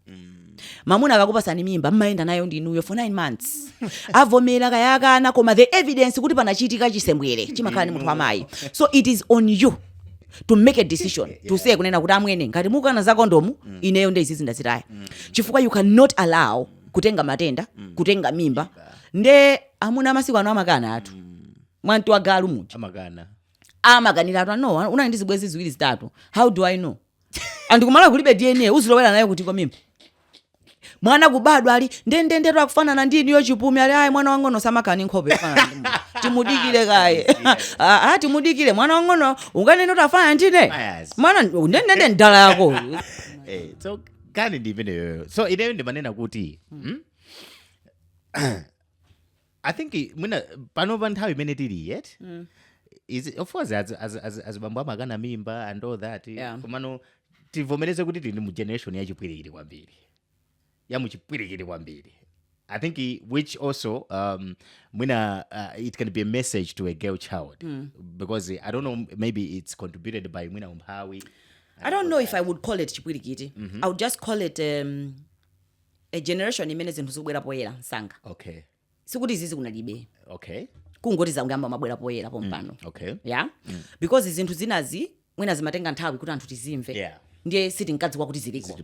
mamuna akakupasani mimba mmaenda nayo ndinuyo for 9 months avomera kayakana koma the evidence kuti panachitika chisembwere chimakhala ni munthu amayi. So it is on you to make a decision to say kunena kuti amwene ngati mukana za kondomu ineyo ndi izizi ndazitaya chifukwa you cannot allow kutenga matenda kutenga mimba nde amuna masiku ano amakana atu mwantu agalu muja amakanira atu no unali ndi zibwezi ziwiri zitatu how do I know andikumala kulibe DNA uzilowera nayo kuti komimba mwana kubadwa ali ndendendero akufanana ndini yo chipumi ali ayi mwana wangono samakani nkhope fana timudikire kaye timudikire mwana wangono unganene kuti afana ndine mwana ndendende ndala yako so kani ndivene so ineyo ndimanena kuti I think muna panova nthawi imene tili yet is of course as bambo amakana mimba and all that komano tivomereze kuti tili mu generation ya chipwirikiti kwambiri ya muchipwirikiti kwambiri. I think which also it can be a message to a girl child because I don't know, maybe it's contributed by Mwina Umphawi. I don't know if I would call it chipwirikiti. I would just call it a generation imene zinthu zikubwera poyera msanga. Okay. Sikuti izizi kunalibe. Okay. Kungoti zaungamba mabwera poyera pompano. Okay. Yeah. Because zinthu zinazi mwina zimatenga nthawi kuti anthu tizimve. Yeah. Ndiye siti nkadzi kwakuti ziliko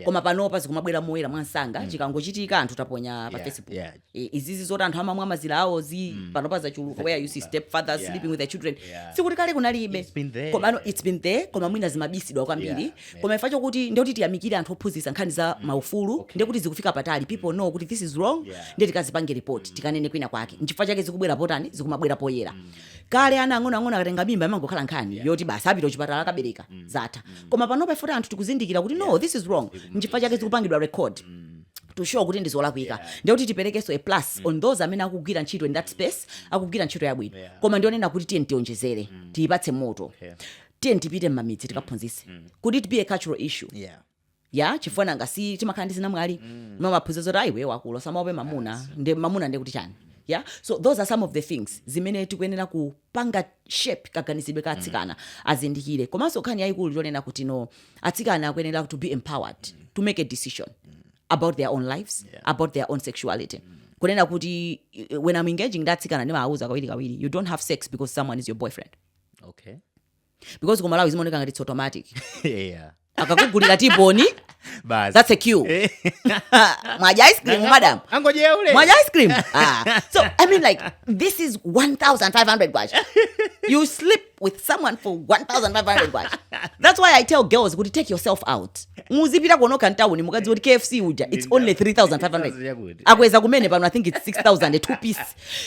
koma panopa zikumabwera moyera mwansanga chikangochitika anthu taponya pa Facebook izizi zoti anthu amamwa mazira awo panopa zachuluka where you see stepfathers sleeping with their children sikuti kale kunalibe koma it's been there koma mwina zimabisidwa kwambiri koma ifacho kuti ndiye kuti tiyamikire anthu ophunzitsa nkhani za maufulu ndiye kuti zikufika patali people know kuti this is wrong ndiye tikazipange report tikanene kwina kwake nchifukwa chake zikubwera potani zikumabwera poyera kale ana ang'ono akatenga mimba imangokhala nkhani yoti basi apita kuchipatala akabereka zatha koma panopa ifoti anthu tikuzindikira kuti no this is wrong nchifukwa chake zikupangidwa record to show kuti ndizolakwika ndiye kuti tiperekeso a plus on those amene akugwira ntchito in that space akugwira ntchito yabwino koma ndionena kuti tiye tionjezere tiyipatse moto tiye tipite m'mamidzi tikaphunzitse could it be a cultural issue chifukwa nanga si timakhala ndi zinamwali mamaphunzitso kuti ayiwe wakula samaope mamuna ndiye kuti chani so those are some of the things zimene tikuyenera kupanga shape kaganizidwe ka atsikana azindikire komanso nkhani yayikulu yonena kuti no atsikana akuyenera to be empowered to make a decision about their own lives about their own sexuality kunena kuti when I'm engaging that atsikana ndimawuza kawiri you don't have sex because someone is your boyfriend because ku Malawi zimoneka ngati it's automatic akakugulira tiboni that's a cue mwaja ice cream madam angoje ule mwaja ice cream so I mean like this is 1,500 kwacha you sleep with someone for 1,500 kwacha that's why I tell girls kuti take yourself out muzipita kunoka ntauni mukazi kuti KFC uja it's only 3,500 akweza kumene pano I think it's 6,000 a 2 piece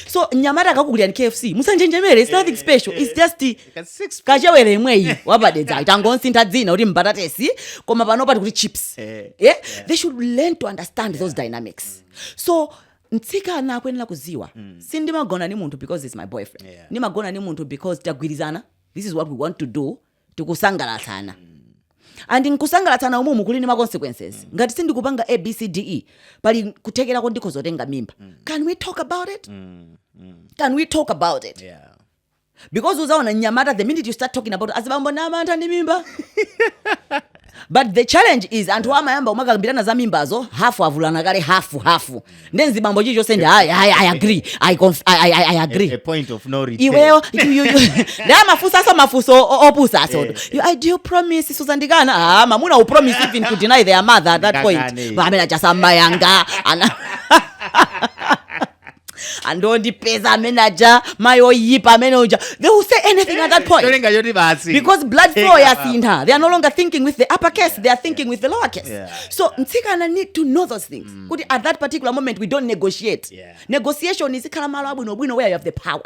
so nyamata akakugulira ni KFC musanjenjemere it's nothing special it's just kachewere imweyi wabadedza itangonsinta dzina kuti mbatatesi koma pano pati kuti chips they should learn to understand those dynamics so ntsikana akuyenera kuziwa sindimagona ni munthu because it's my boyfriend ndimagona ni munthu because tagwirizana this is what we want to do tikusangalatsana and nkusangalatsana umumu kuli ni ma consequences ngati sindikupanga ABCDE pali kuthekerako ndikozotenga mimba can we talk about it because uzaona nyamata the minute you start talking about azibambo na mantha ndi mimba but the challenge is anthu amayamba umakambirana za mimbazo hafu avulana kale hafu ndenzi bambo chicho sende I agree I agree a point of no return iweyo la mafuso opusa so do you promise Susandikana mamuna upromise even to deny their mother at that point bamela jasamba yanga and don't depesa manager mayo yipa manager they will say anything at that point because blood flow yasinta they are no longer thinking with the upper case they are thinking with the lower case so ntikana need to know those things kuti at that particular moment we don't negotiate negotiation is ikhala malo abwino where you have the power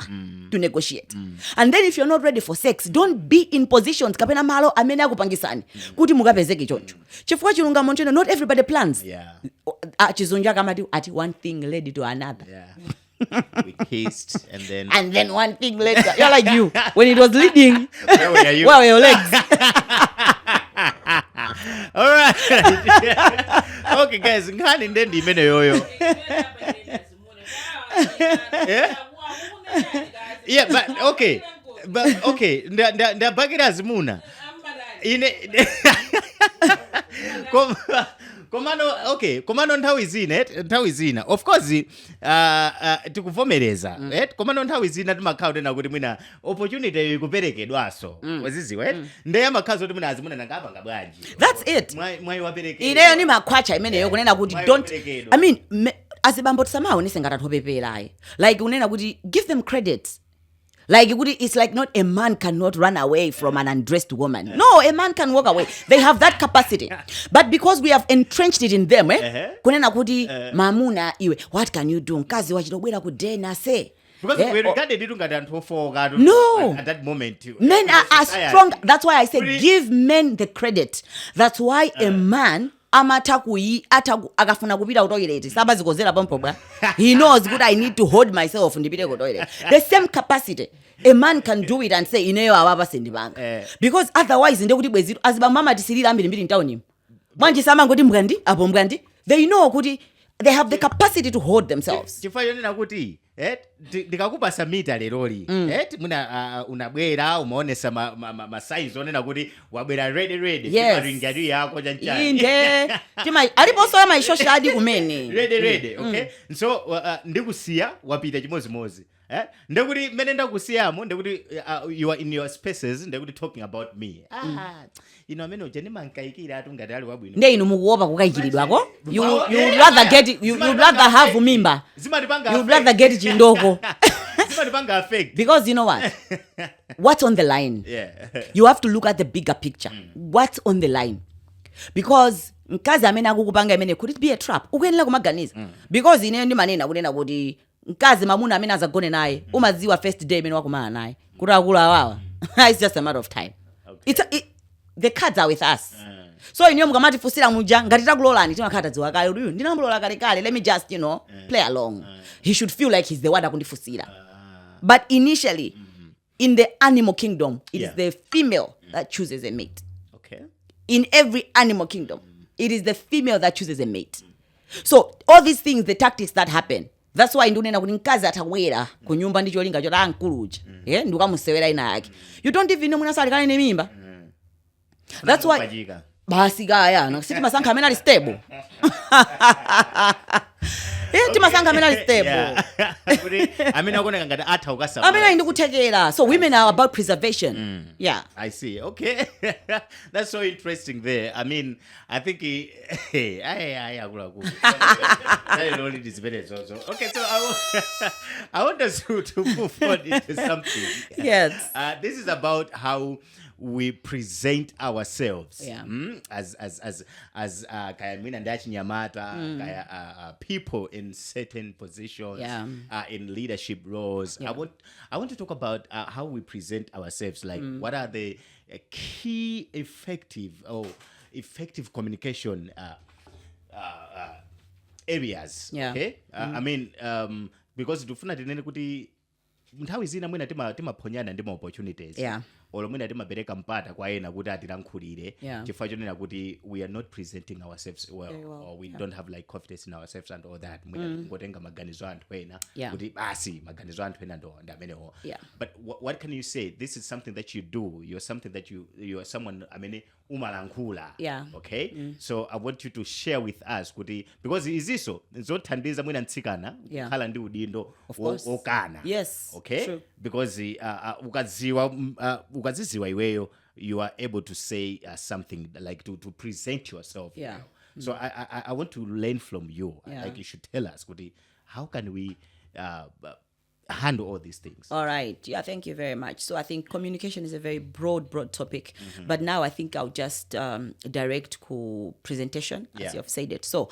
to negotiate and then if you're not ready for sex don't be in positions kapena malo amene akupangisani kuti mukapezeke choncho chifukwa chilungamo ncheno not everybody plans chizunja kamati ati one thing led to another we kissed and then one thing later you're like you when it was leading where were your legs all right okay guys ngani ndendi imene yoyo but okay ndabakira azimuna ine komano nthawi zina of course tikuvomereza komano nthawi zina timakhala tena kuti mwina opportunity ikuperekedwaso waziziwa ndiye amakhazi kuti mwina azimuna ngapanga bwanji. That's it. Mwayi waperekedwa ineyo ni makhwacha imeneyo kunena kuti don't I mean azibambo tisamaonese ngati athopeperayi like unena kuti give them credit. Like it's like not a man cannot run away from an undressed woman. No, a man can walk away. They have that capacity. But because we have entrenched it in them, kunena kuti mamuna iwe, what can you do? Nkazi wachitobwera kudena say. Because we regarded it no. At that moment. Men are strong. That's why I said give men the credit. That's why a man akafuna kupita kutoilet sabazikozera pampobwa he knows good I need to hold myself ndipite kutoilet. The same capacity a man can do it and say ineyo awapa sendibanga because otherwise ndekuti bwezitu azibamama tisilira ambiri ntawuni manje sama ngoti mbwandi apo mbwandi they know kuti they have the capacity to hold themselves. Chifukwa nena kuti ndikakupa samita leroli muna unabwera umaonesa ma signs onena kuti wabwera ready maringari yako janchani inde aliponso ya maishosha adi kumene ready okay so ndikusiya wapita chimozimozi ndekuti mene ndakusiyamo ndekuti you are in your spaces ndekuti talking about me amene ujeni mankaikira atungati ali wabwino nde inu mukuopa kukaikiridwako you would rather get you'd rather have mimba you'd rather get chindoko because you know what's on the line. You have to look at the bigger picture. What's on the line? Because mkazi amene akukupanga imene could it be a trap ukuyenera kumaganiza because ineyo ndi manena kunena kuti mkazi mamuna amene azagone naye umaziwa first day imene wakumana naye kuti akula awawa it's just a matter of time. The cards are with us. So ineyo mukamati fusira muja ngati takulolani timakhala dziwa kale uyu ndinamulola kale let me just play along. He should feel like he's the one akundifusira. But initially in the animal kingdom it is the female that chooses a mate. Okay. In every animal kingdom it is the female that chooses a mate. So all these things, the tactics that happen, that's why ndunena kuti mkazi atawera kunyumba ndicho linga chota ankuluja ndikamusewera ina yake you don't even know munasa alikane ne mimba. That's why basi gaya nakusiti masankha amene ali stable timasankha amene ali stable amene akoneka ngati atha ukasa amene ndikuthekera. So women are about preservation. Yeah, I see. Okay. That's so interesting there. I mean, I think okay, so I want us to move on into something. Yes. This is about how we present ourselves as kaya mina ndachi nyamata kaya people in certain positions in leadership roles. I want to talk about how we present ourselves, like what are the key effective communication areas. Okay. I mean because tufuna tinene kuti nthawi zina mwina timaponyana ndi opportunities. Or mwina timapereka mpata kwa ena kuti atilankhulire chifukwa chonena kuti we are not presenting ourselves well or we don't have like confidence in ourselves and all that. Mwina ngotenga maganizo anthu ena kuti basi maganizo anthu ena ndo amenewo. But what can you say? This is something that you do. You're something that you are someone amene umalankhula. Okay. So I want you to share with us kuti because iziso zothandiza mwina ntsikana khala ndi udindo okana. Yes. Okay. True. Because ukaziziwa iweyo you are able to say something like to present yourself. So I want to learn from you. Like you should tell us how can we handle all these things. All right. Yeah, thank you very much. So I think communication is a very broad topic. But now I think I'll just direct presentation as you have said it. So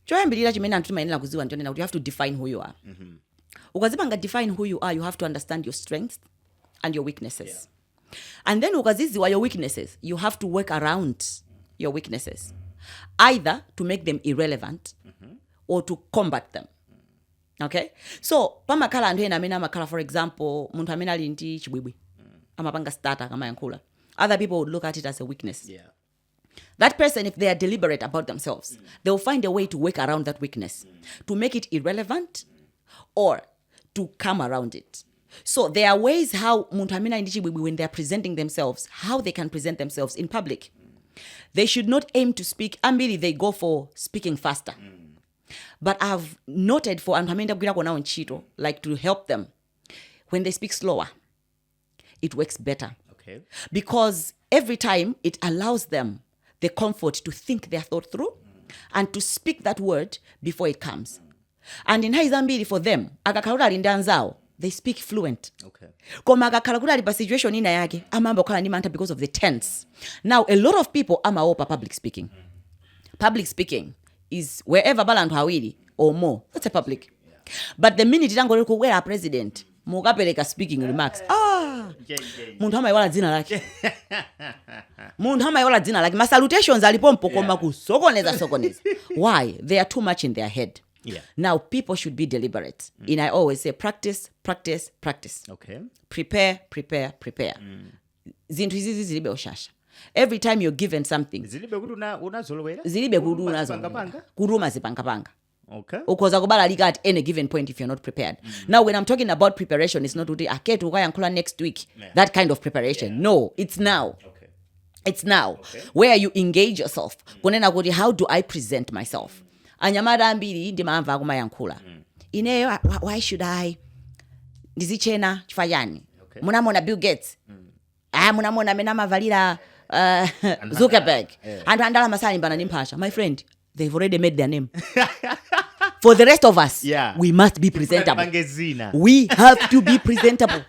you have to define who you are. Ukazipanga define who you are, you have to understand your strengths and your weaknesses. And then ukaziziwa your weaknesses, you have to work around your weaknesses. Either to make them irrelevant or to combat them. Okay? So, pamakala anthu ena amene amakhala, for example, munthu amene ali ndi chibwibwi. Amapanga starter kama yankula. Other people would look at it as a weakness. That person, if they are deliberate about themselves, they will find a way to work around that weakness, to make it irrelevant or to come around it. So there are ways how munthu amene ndi chibwibwi when they are presenting themselves, how they can present themselves in public. They should not aim to speak. Ambili, they go for speaking faster. But I've noted for like to help them, when they speak slower, it works better. Okay. Because every time it allows them the comfort to think their thought through and to speak that word before it comes. And in Haizambili, for them, they speak fluent. Okay. Situation because of the tense. Now, a lot of people are public speaking. Public speaking is wherever balantu hawili or more. That's a public. Yeah. But the minute you go where a president, mugapeleka speaking remarks. Muntu hamayiwala dzina lake. Muntu hamayiwala dzina lake. Ma salutations alipompo koma kusokoneza. Why? They are too much in their head. Yeah. Now, people should be deliberate. And I always say, practice. Okay. Prepare. Zinthu izizi zilibe ushasha. Every time you're given something. Zilibe kuruma zipanga. Okay. Ukoza kubala liga at any given point if you're not prepared. Now, when I'm talking about preparation, it's not today. Aketu ukaya next week. Yeah. That kind of preparation. Yeah. No, it's now. Okay. It's now. Okay. Where you engage yourself. How do I present myself? Anyamada ambili ndimamva akumayankhula. Ineyo, why should I? Ndizichena chifayani. Okay. Munamona Bill Gates. Munamona menama valira Zuckerberg. And andala masani mbana nimpasha. My friend, they've already made their name. For the rest of us, we must be presentable. We have to be presentable.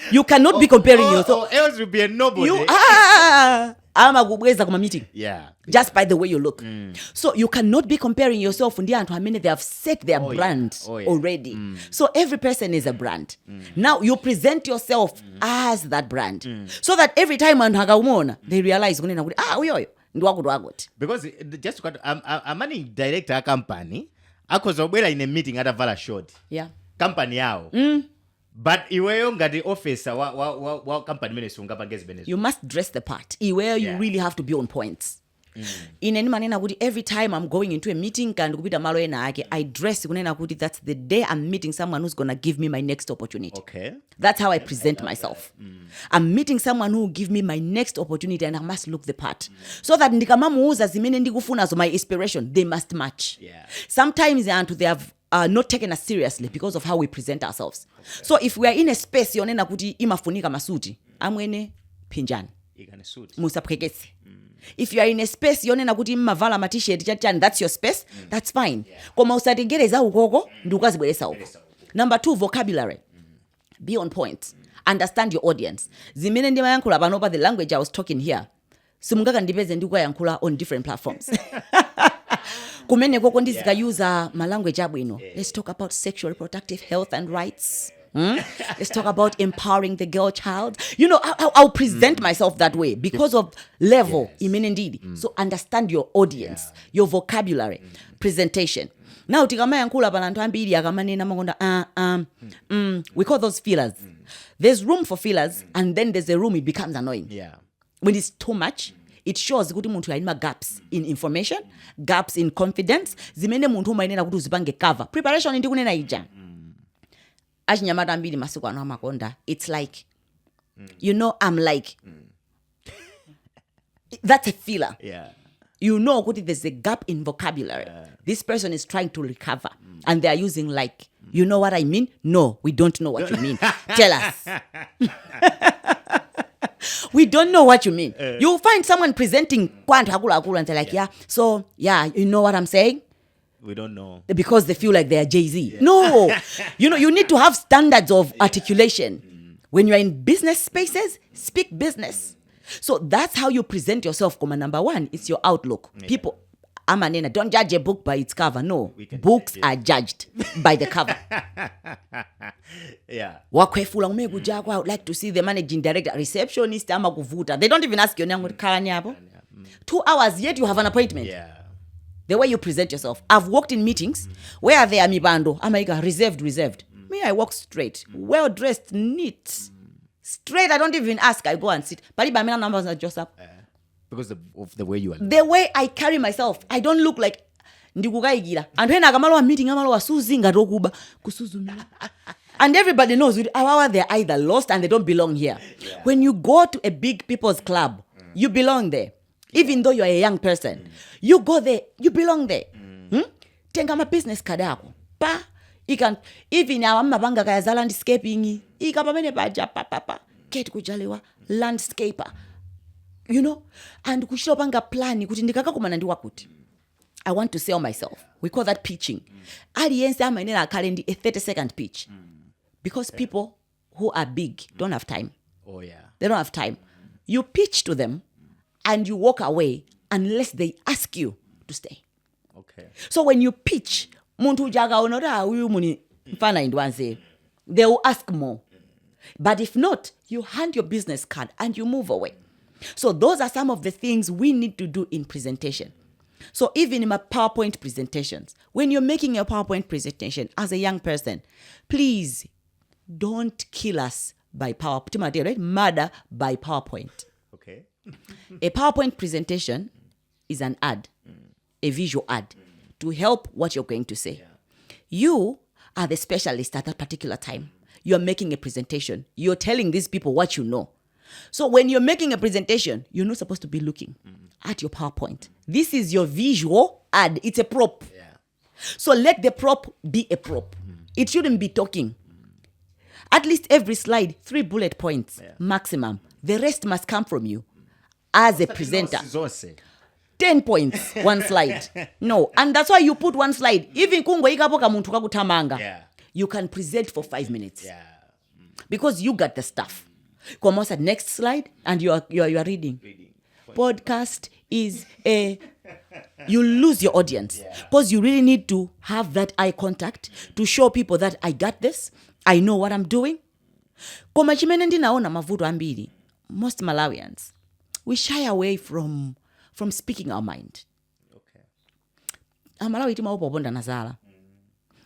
You cannot be comparing yourself. Or else you'll be a nobody. I'm a good meeting. Yeah. Just by the way you look. So you cannot be comparing yourself to how many they have set their brand already. So every person is a brand. Now you present yourself as that brand. So that every time they realize because just a money director company, akozobwera in a meeting at a vala short. Yeah. Company yao. But iweyo ngati officer wa company ministry ungapangeze benefit. You must dress the part. Iweyo you really have to be on points. In any manner every time I'm going into a meeting and kupita malo ena ake, I dress kunena kuti that's the day I'm meeting someone who's going to give me my next opportunity. Okay. That's how I present myself. I'm meeting someone who will give me my next opportunity and I must look the part. So that ndikamamuuza zimene ndikufuna zo my inspiration, they must match. Yeah. Sometimes they have not taken us seriously because of how we present ourselves. Okay. So if we are in a space yonena kuti imafunika masuti, amwene pinjani. Musapreketse. If you are in a space yonena kuti mavala ma t-shirt chachani, that's your space, that's fine. Koma usatengereza ukoko ndukazibweresa uko. Number 2, vocabulary. Be on point. Understand your audience. Zimene ndimayankhula panopa the language I was talking here. Simungaka ndipeze ndikuyayankhula on different platforms. Kumene koko ndizika use my language abwino. Let's talk about sexual reproductive health and rights. Let's talk about empowering the girl child. I'll present myself that way because of level. So understand your audience, your vocabulary, presentation. Now, tikamayankhula palantu ambiri akamanena makonda we call those fillers. There's room for fillers, and then there's a room it becomes annoying. Yeah. When it's too much, it shows kuti muntu alima gaps in information, gaps in confidence. Zimene muntu umayenera kuti uzipange cover. Preparation ndikunena ija. Achinyamata ambiri masiku ano amakonda. It's like, I'm like, that's a filler. Yeah. There's a gap in vocabulary. This person is trying to recover. And they are using like, you know what I mean? No, we don't know what you mean. Tell us. We don't know what you mean. You'll find someone presenting kwantu hakula and they're like, you know what I'm saying? We don't know. Because they feel like they are Jay-Z. Yeah. No. You need to have standards of articulation. When you're in business spaces, speak business. So that's how you present yourself. Number 1, it's your outlook. Yeah. People, amanena, don't judge a book by its cover. No. Books are judged by the cover. Yeah. Wakwefula umekuja I would like to see the managing director, receptionist, ama kuvuta. They don't even ask you, 2 hours, yet you have an appointment. Yeah. The way you present yourself. I've walked in meetings where they are mibando. Amaiga, reserved. Me, I walk straight. Well dressed, neat. Straight, I don't even ask. I go and sit. Palibamina numbers are just up. Because of the way you are. The way I carry myself. I don't look like ndikukaigira. And when akamalo meeting, amalo suzinga rokuba kusuzumila. And everybody knows they're either lost and they don't belong here. Yeah. When you go to a big people's club, you belong there. Even though you're a young person, you go there, you belong there. Tenga ma business card yako. Pa, even our mabanga kaya landscaping, ikapamene baja pa. Get kujaliwa landscaper. You know, and kushilopanga plani kuti ndikakakumana ndi wakuti. I want to sell myself. We call that pitching. Aliyense amayenera akalendi a 30-second pitch. Because people who are big don't have time. Oh yeah. They don't have time. You pitch to them and you walk away unless they ask you to stay. Okay. So when you pitch, muntu ujaga onora uyu muni mfana indwanze, they will ask more. But if not, you hand your business card and you move away. So those are some of the things we need to do in presentation. So even in my PowerPoint presentations, when you're making a PowerPoint presentation as a young person, please don't kill us by PowerPoint, right? Murder by PowerPoint. Okay. A PowerPoint presentation is an ad, a visual ad to help what you're going to say. Yeah. You are the specialist at that particular time. You're making a presentation. You're telling these people what you know. So when you're making a presentation, you're not supposed to be looking at your PowerPoint. This is your visual ad. It's a prop. Yeah. So let the prop be a prop. It shouldn't be talking. At least every slide, 3 bullet points maximum. The rest must come from you as a presenter. 10 points, one slide. No, and that's why you put one slide. Even kungo ikapoka muntu kakutamanga, you can present for 5 minutes. Yeah. Because you got the stuff. Come on, next slide, and you are reading. Podcast is you lose your audience. Because you really need to have that eye contact to show people that I got this, I know what I'm doing. Koma chimene ndinaona mavuto ambiri, most Malawians, we shy away from speaking our mind. Okay. Malawi timaopobonda nazala.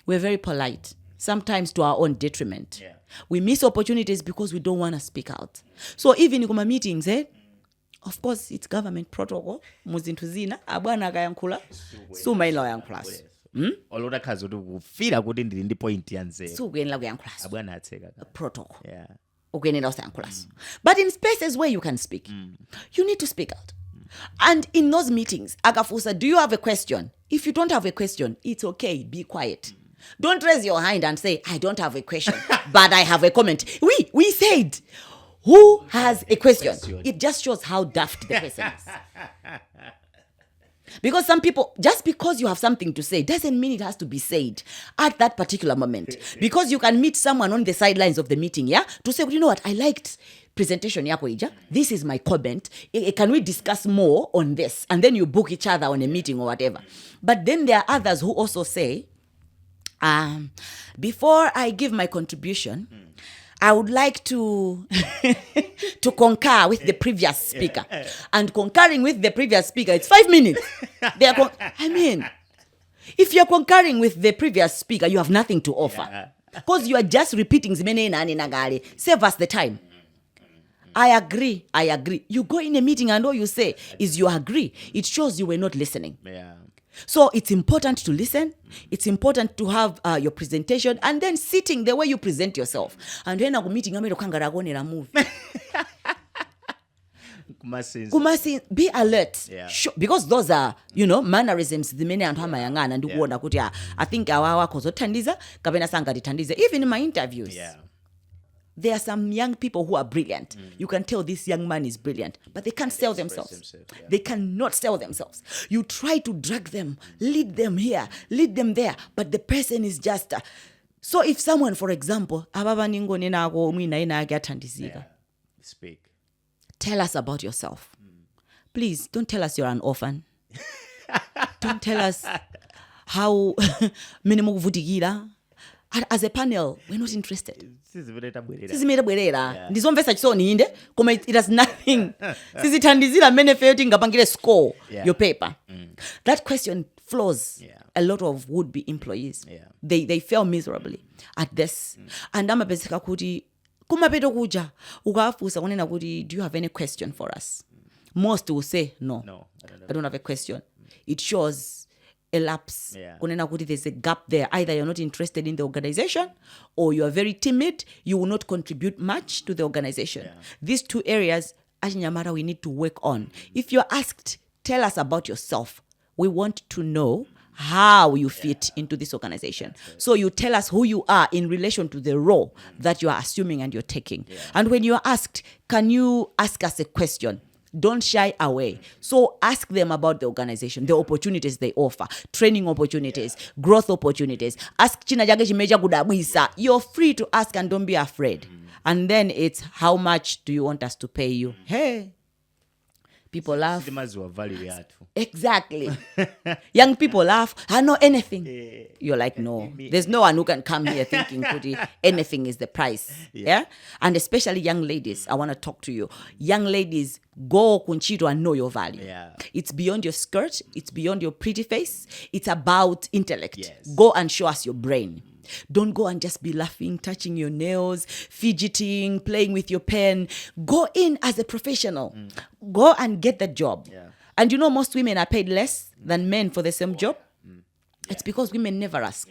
We're very polite, sometimes to our own detriment. Yeah. We miss opportunities because we don't want to speak out. So even in kuma meetings, of course, it's government protocol. Muzintu zina, abwana akayankhula, sumaila wayankhulaso. Olora kazo kufira kuti ndili ndi point yanze. Sukuyenera kuyankhulaso. Abwana atseka. Protocol. Yeah. Ukuyenera usayankhulaso. But in spaces where you can speak, you need to speak out. And in those meetings, akafusa, do you have a question? If you don't have a question, it's okay, be quiet. Don't raise your hand and say, I don't have a question, but I have a comment. We said, who has a question? It just shows how daft the person is. Because some people, just because you have something to say, doesn't mean it has to be said at that particular moment. Because you can meet someone on the sidelines of the meeting, to say, well, you know what, I liked presentation yako ija. This is my comment. Can we discuss more on this? And then you book each other on a meeting or whatever. But then there are others who also say, before I give my contribution, I would like to to concur with the previous speaker. And concurring with the previous speaker, it's 5 minutes. If you're concurring with the previous speaker, you have nothing to offer. Because you are just repeating save us the time. I agree. You go in a meeting and all you say is you agree. It shows you were not listening. Yeah. So it's important to listen. It's important to have your presentation and then sitting the way you present yourself. And when I'm meeting, I'm move. Be alert. Yeah. Because those are, mannerisms. The many and I think our tandiza, even in my interviews. Yeah. There are some young people who are brilliant. You can tell this young man is brilliant, but they can't sell themselves. They cannot sell themselves. You try to drag them, lead them here, lead them there, but the person is just... So if someone, for example, Speak. Tell us about yourself. Please, don't tell us you're an orphan. Don't tell us how... As a panel, we're not interested. It has nothing. Score your paper. That question floors a lot of would-be employees. They fail miserably at this. And I'm a basic kuti kumapeto kuja ukafusa kunena kuti, do you have any question for us? Most will say no. I don't have a question. It shows a lapse. There's a gap there. Either you're not interested in the organization or you are very timid. You will not contribute much to the organization. These two areas, achinyamata we need to work on. If you're asked, tell us about yourself, we want to know how you fit into this organization. So you tell us who you are in relation to the role that you are assuming and you're taking. And when you're asked, can you ask us a question? Don't shy away. So ask them about the organization, the opportunities they offer, training opportunities, growth opportunities. Ask china jage chimeja kudabwisa. You're free to ask and don't be afraid. And then it's how much do you want us to pay you? Hey. People laugh. Exactly. Young people laugh. I know anything. You're like, no. There's no one who can come here thinking anything is the price. Yeah. And especially young ladies, I want to talk to you. Young ladies, go kunchito and know your value. It's beyond your skirt. It's beyond your pretty face. It's about intellect. Go and show us your brain. Don't go and just be laughing, touching your nails, fidgeting, playing with your pen. Go in as a professional. Go and get that job. And you know, most women are paid less than men for the same job. It's because women never ask.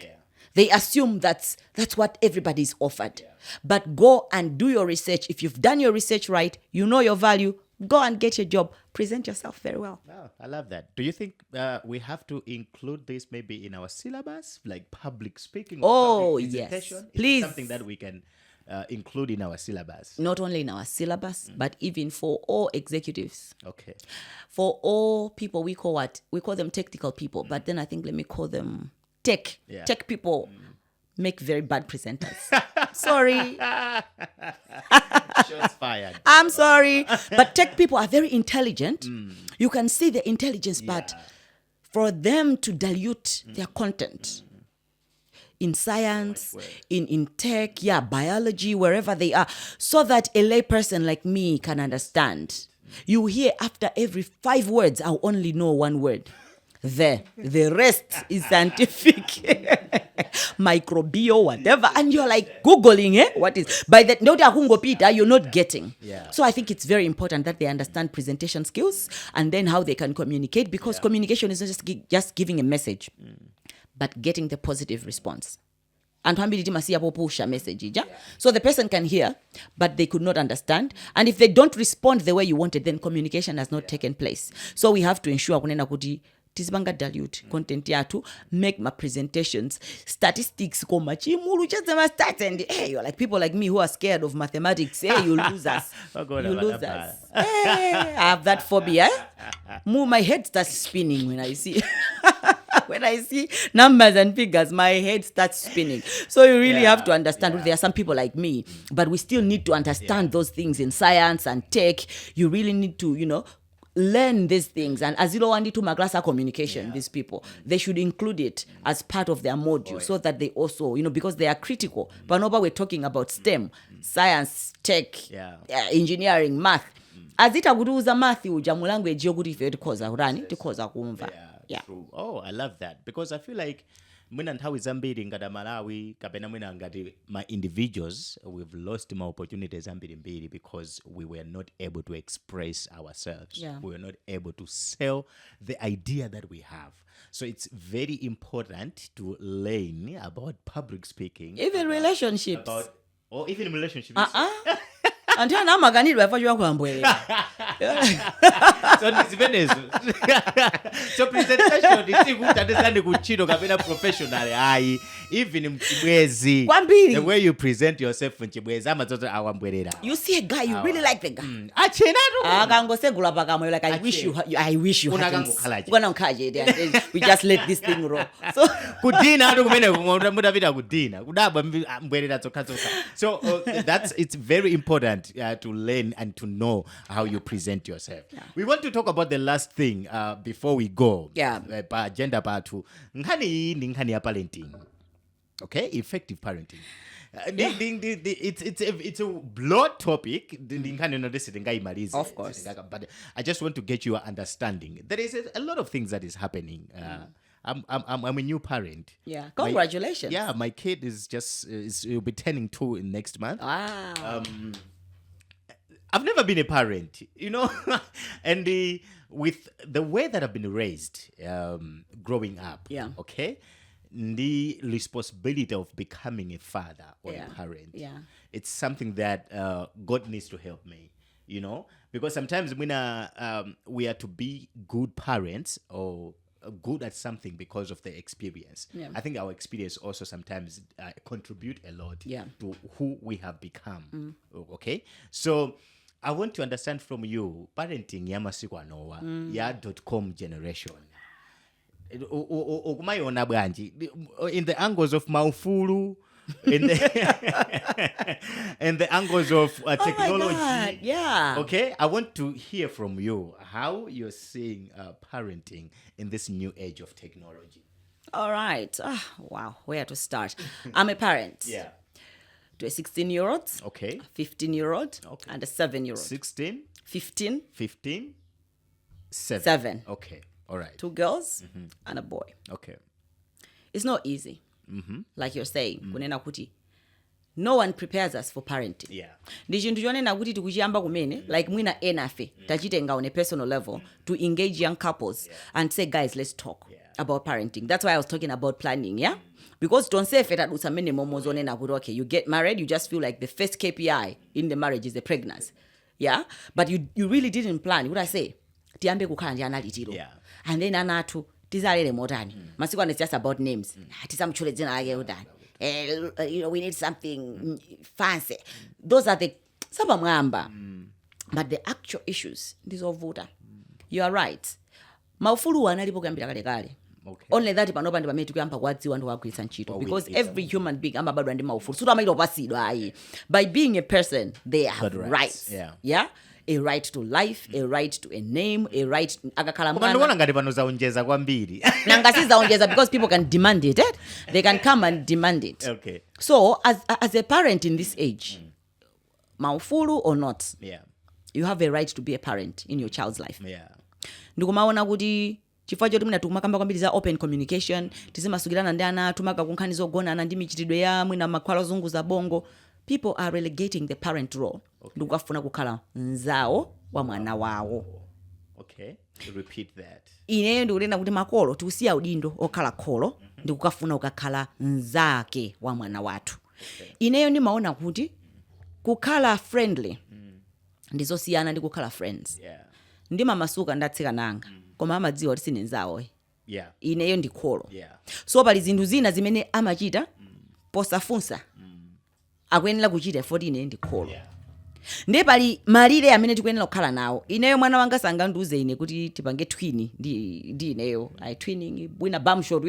They assume that's what everybody's offered. But go and do your research. If you've done your research right, you know your value, go and get your job. Present yourself very well. Oh, I love that. Do you think we have to include this maybe in our syllabus, like public speaking? Oh, public yes. Please. It's something that we can include in our syllabus. Not only in our syllabus, but even for all executives. Okay. For all people, we call them technical people, but then I think let me call them tech. Tech people make very bad presenters. Sorry. Shots fired. I'm sorry. But tech people are very intelligent. You can see the intelligence, but for them to dilute their content in science, in tech, biology, wherever they are, so that a layperson like me can understand. You hear after every 5 words, I'll only know 1 word. The rest is scientific, microbial, whatever, and you're like Googling, what is, by that, no, Peter, you're not getting. So I think it's very important that they understand presentation skills and then how they can communicate, because communication is not just giving a message, but getting the positive response. And message. So the person can hear, but they could not understand. And if they don't respond the way you wanted, then communication has not taken place. So we have to ensure tizibanga dilute content yatu, make my presentations statistics stats, and you're like people like me who are scared of mathematics. You lose us. You lose us. I have that phobia. My head starts spinning when I see when I see numbers and figures, my head starts spinning. So you really have to understand. There are some people like me, but we still need to understand those things in science and tech. You really need to, learn these things. And as to magrasa communication, these people, they should include it as part of their module, so that they also, because they are critical. But no, we're talking about STEM, science, tech, engineering, math. As it aguruza math ujamu language yoguti fe tikoza urani tikoza kumva. True. Oh, I love that, because I feel like mwina nthawi zambiri ngati Malawi kapena mwina ngati my individuals, we've lost my opportunities zambiri because we were not able to express ourselves. We were not able to sell the idea that we have. So it's very important to learn about public speaking, even relationships, even relationships. Until now, maganirwa fajwa kuambwele. So so presentation is good understand kuchino kapena professional even mchibwezi, the way you present yourself mchibwezi amazoto awambwelera. You see a guy, you really like the guy. Achena tu akangosegula pakamwe, like I wish you hadn't. We just let this thing roll. So kudina atu kumene mudapita kudina kudabwa mbwelera tsoka. So it's very important to learn and to know how you present yourself. We want to talk about the last thing before we go. Agenda part 2. Nkhani ya parenting. Okay, effective parenting. It's a broad topic. Of course. But I just want to get your understanding. There is a lot of things that is happening. I'm a new parent. Congratulations. My kid will be turning 2 in next month. Wow. I've never been a parent, and with the way that I've been raised, growing up, okay, the responsibility of becoming a father or a parent, it's something that God needs to help me. you know, because sometimes when we are to be good parents or good at something because of the experience. Yeah. I think our experience also sometimes contribute a lot Yeah. to who we have become. Okay, so I want to understand from you, parenting yamasiku anowa ya .com generation. Okumayona bwanji in the angles of maufulu, in the angles of technology. Oh my God. Yeah. Okay, I want to hear from you how you're seeing parenting in this new age of technology. All right. Wow. Where to start? I'm a parent. Yeah. To a 16-year-old, Okay. a 15-year-old, Okay. and a 7-year-old. 16, 15, 15, 7. 7. Okay. All right. 2 girls and a boy. Okay. It's not easy. Like you're saying, kunena kuti no one prepares us for parenting. Yeah. Ndi chinthu chonena kuti tikuchiyamba kumene like mwina enafe tachitenga on a personal level to engage young couples and say, guys, let's talk about parenting. That's why I was talking about planning, yeah? Because don't say tadutsa mene momo zonena kuti okay, you get married, you just feel like the first KPI in the marriage is the pregnancy. Yeah? But you really didn't plan. What I say? Tiyambe kukhala ndi ana litiro. Yeah. And then anatu tizalele motani. Masiku it's just about names. Tisamchule dzina lake udani. You know, we need something fancy. Those are the sabamwamba. But the actual issues ndizovuta. You are right. Maufulu analipo kuyambira kale kale. Okay. Only that panopa ndi pamene tikuyamba kuwadziwa ndi kuwagwiritsa ntchito because every human being amabadwa ndi maufulu. Suti amailo pasidwa ayi. By being a person, they have rights. Yeah? A right to life, a right to a name, a right akakhala mwana. Ndikuona ngati pano zaonjeza kwambiri. Nangasizaonjeza because people can demand it. They can come and demand it. Okay. So as a parent in this age, maufulu or not, you have a right to be a parent in your child's life. Yeah. Ndikumaona kuti chifukwa choti mwina tukumakamba kwambiri za open communication, tizimasukirana ndi ana tumaka kunkhani zogonana ndi michitidwe ya mwina makhwala zungu za bongo, people are relegating the parent role. Ndikufuna kukhala nzawo wa mwana wawo. Okay. Repeat that. Ineyo ndikunena kuti makolo tikusiya udindo okhala kholo ndikukafuna ukakhala nzake wa mwana wathu. Ineyo ndimaona kuti kukhala friendly ndizosiyana ndi kukhala friends. Ndimamasuka ndatsika nanga koma amadziwa kuti sine nzawo. Ineyo ndi kholo. So pali zinthu zina zimene amachita posafunsa akuyenera kuchita 14 ndi kholo. Ndi pali malire amene tikuyenera kukhala nawo. Ineyo mwana wanga sangandiuze ine kuti tipange twin ndi ineyo. I twinning wina bum shot.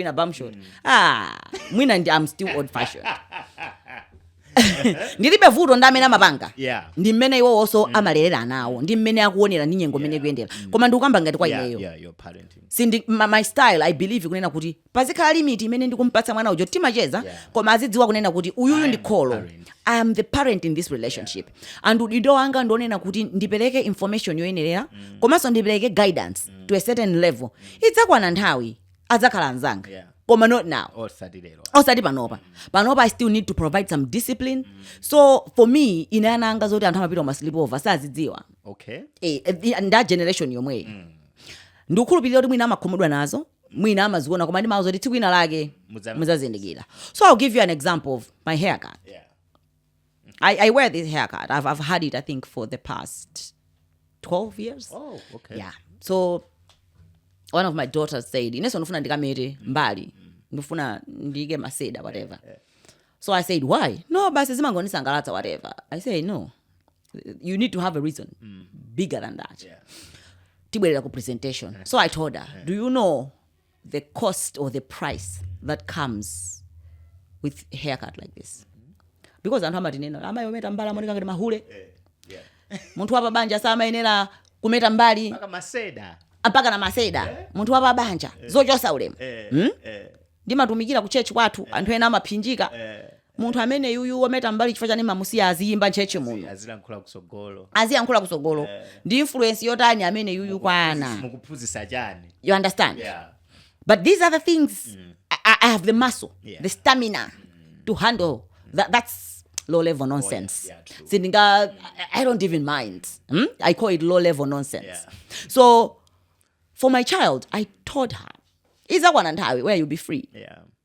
Mwina I'm still old fashioned. Ndilibe vuto ndamene amapanga. Ndi mmene iwo also amalelera nawo. Ndi mmene akuonera ndi nyengo mmene kuyendera. Koma ndikukamba ngati kwa ineyo. Sindi my style I believe kunena kuti pazikhala limit imene ndikumpatsa mwana ujo timacheza koma azidziwa kunena kuti uyuyu ndi kholo. I am the parent in this relationship. And udindo wanga ndonena kuti ndipereke information yoyenerera komanso ndipereke guidance to a certain level. Idzakwana nthawi adzakhala nzanga. Koma not now. Osati panopa. Panopa I still need to provide some discipline. So for me ine ana anga zoti anthu amapita ma sleepover sazidziwa. Okay. That generation yomwe. Ndikukhulupirira kuti mwina amakhumudwa nazo, mwina amaziona koma ndimazo kuti tsiku ina lake muzazindikira. So I'll give you an example of my haircut. I wear this haircut. I've had it I think for the past 12 years. Oh, okay. Yeah. So one of my daughters said, "Ineso ndifuna ndikamere mbali. Ndifuna ndige maseda whatever." So I said, "Why?" "No, basi zimangonisangalaza whatever." I said, "No. You need to have a reason bigger than that." Tibwelera ku presentation. So I told her, "Do you know the cost or the price that comes with a haircut like this?" Because anthu amatinena amayometa mbala monika ngati mahule. Munthu wapa banja samayenera kumeta mbali mpaka na maseda. Munthu wapa banja zochosa ulemu. Ndimatumikira ku church kwathu anthu ena amaphinjika. Munthu amene yuyu ometa mbali chifukwa chani mamusiya aziyimba church muno. Aziyankhula kusogolo. Ndi influence yotani amene yuyu kwana. Mukuphunzitsa chani. You understand? But these are the things I have the muscle, the stamina to handle. That's low level nonsense. I don't even mind. I call it low level nonsense. So for my child, I told her, "Is that one and how where you'll be free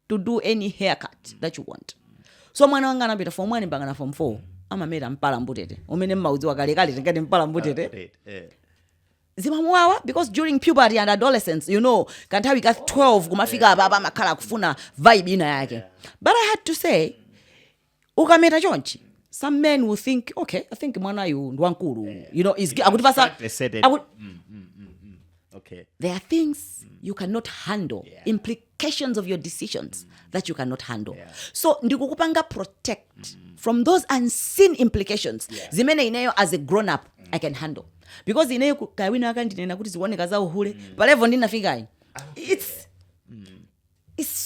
to do any haircut that you want." So mwana wanga anapita form 1 mpaka na form 4. amamera mpala mbutete umene mmaudziwa kalekale tingati mpala mbutete zimamuwawa because during puberty and adolescence kanthawi ka 12 kumafika apa amakhala kufuna vibe ina yake. But I had to say ukameta chonchi, some men will think, okay, I think mwana yu ndwankulu, akutipasa okay. There are things you cannot handle, implications of your decisions that you cannot handle. So ndikukupanga protect from those unseen implications. Zimene ineyo as a grown up I can handle. Because ineyo kawina akandinena kuti ziwoneka za uhule, palevo ndinafika. It's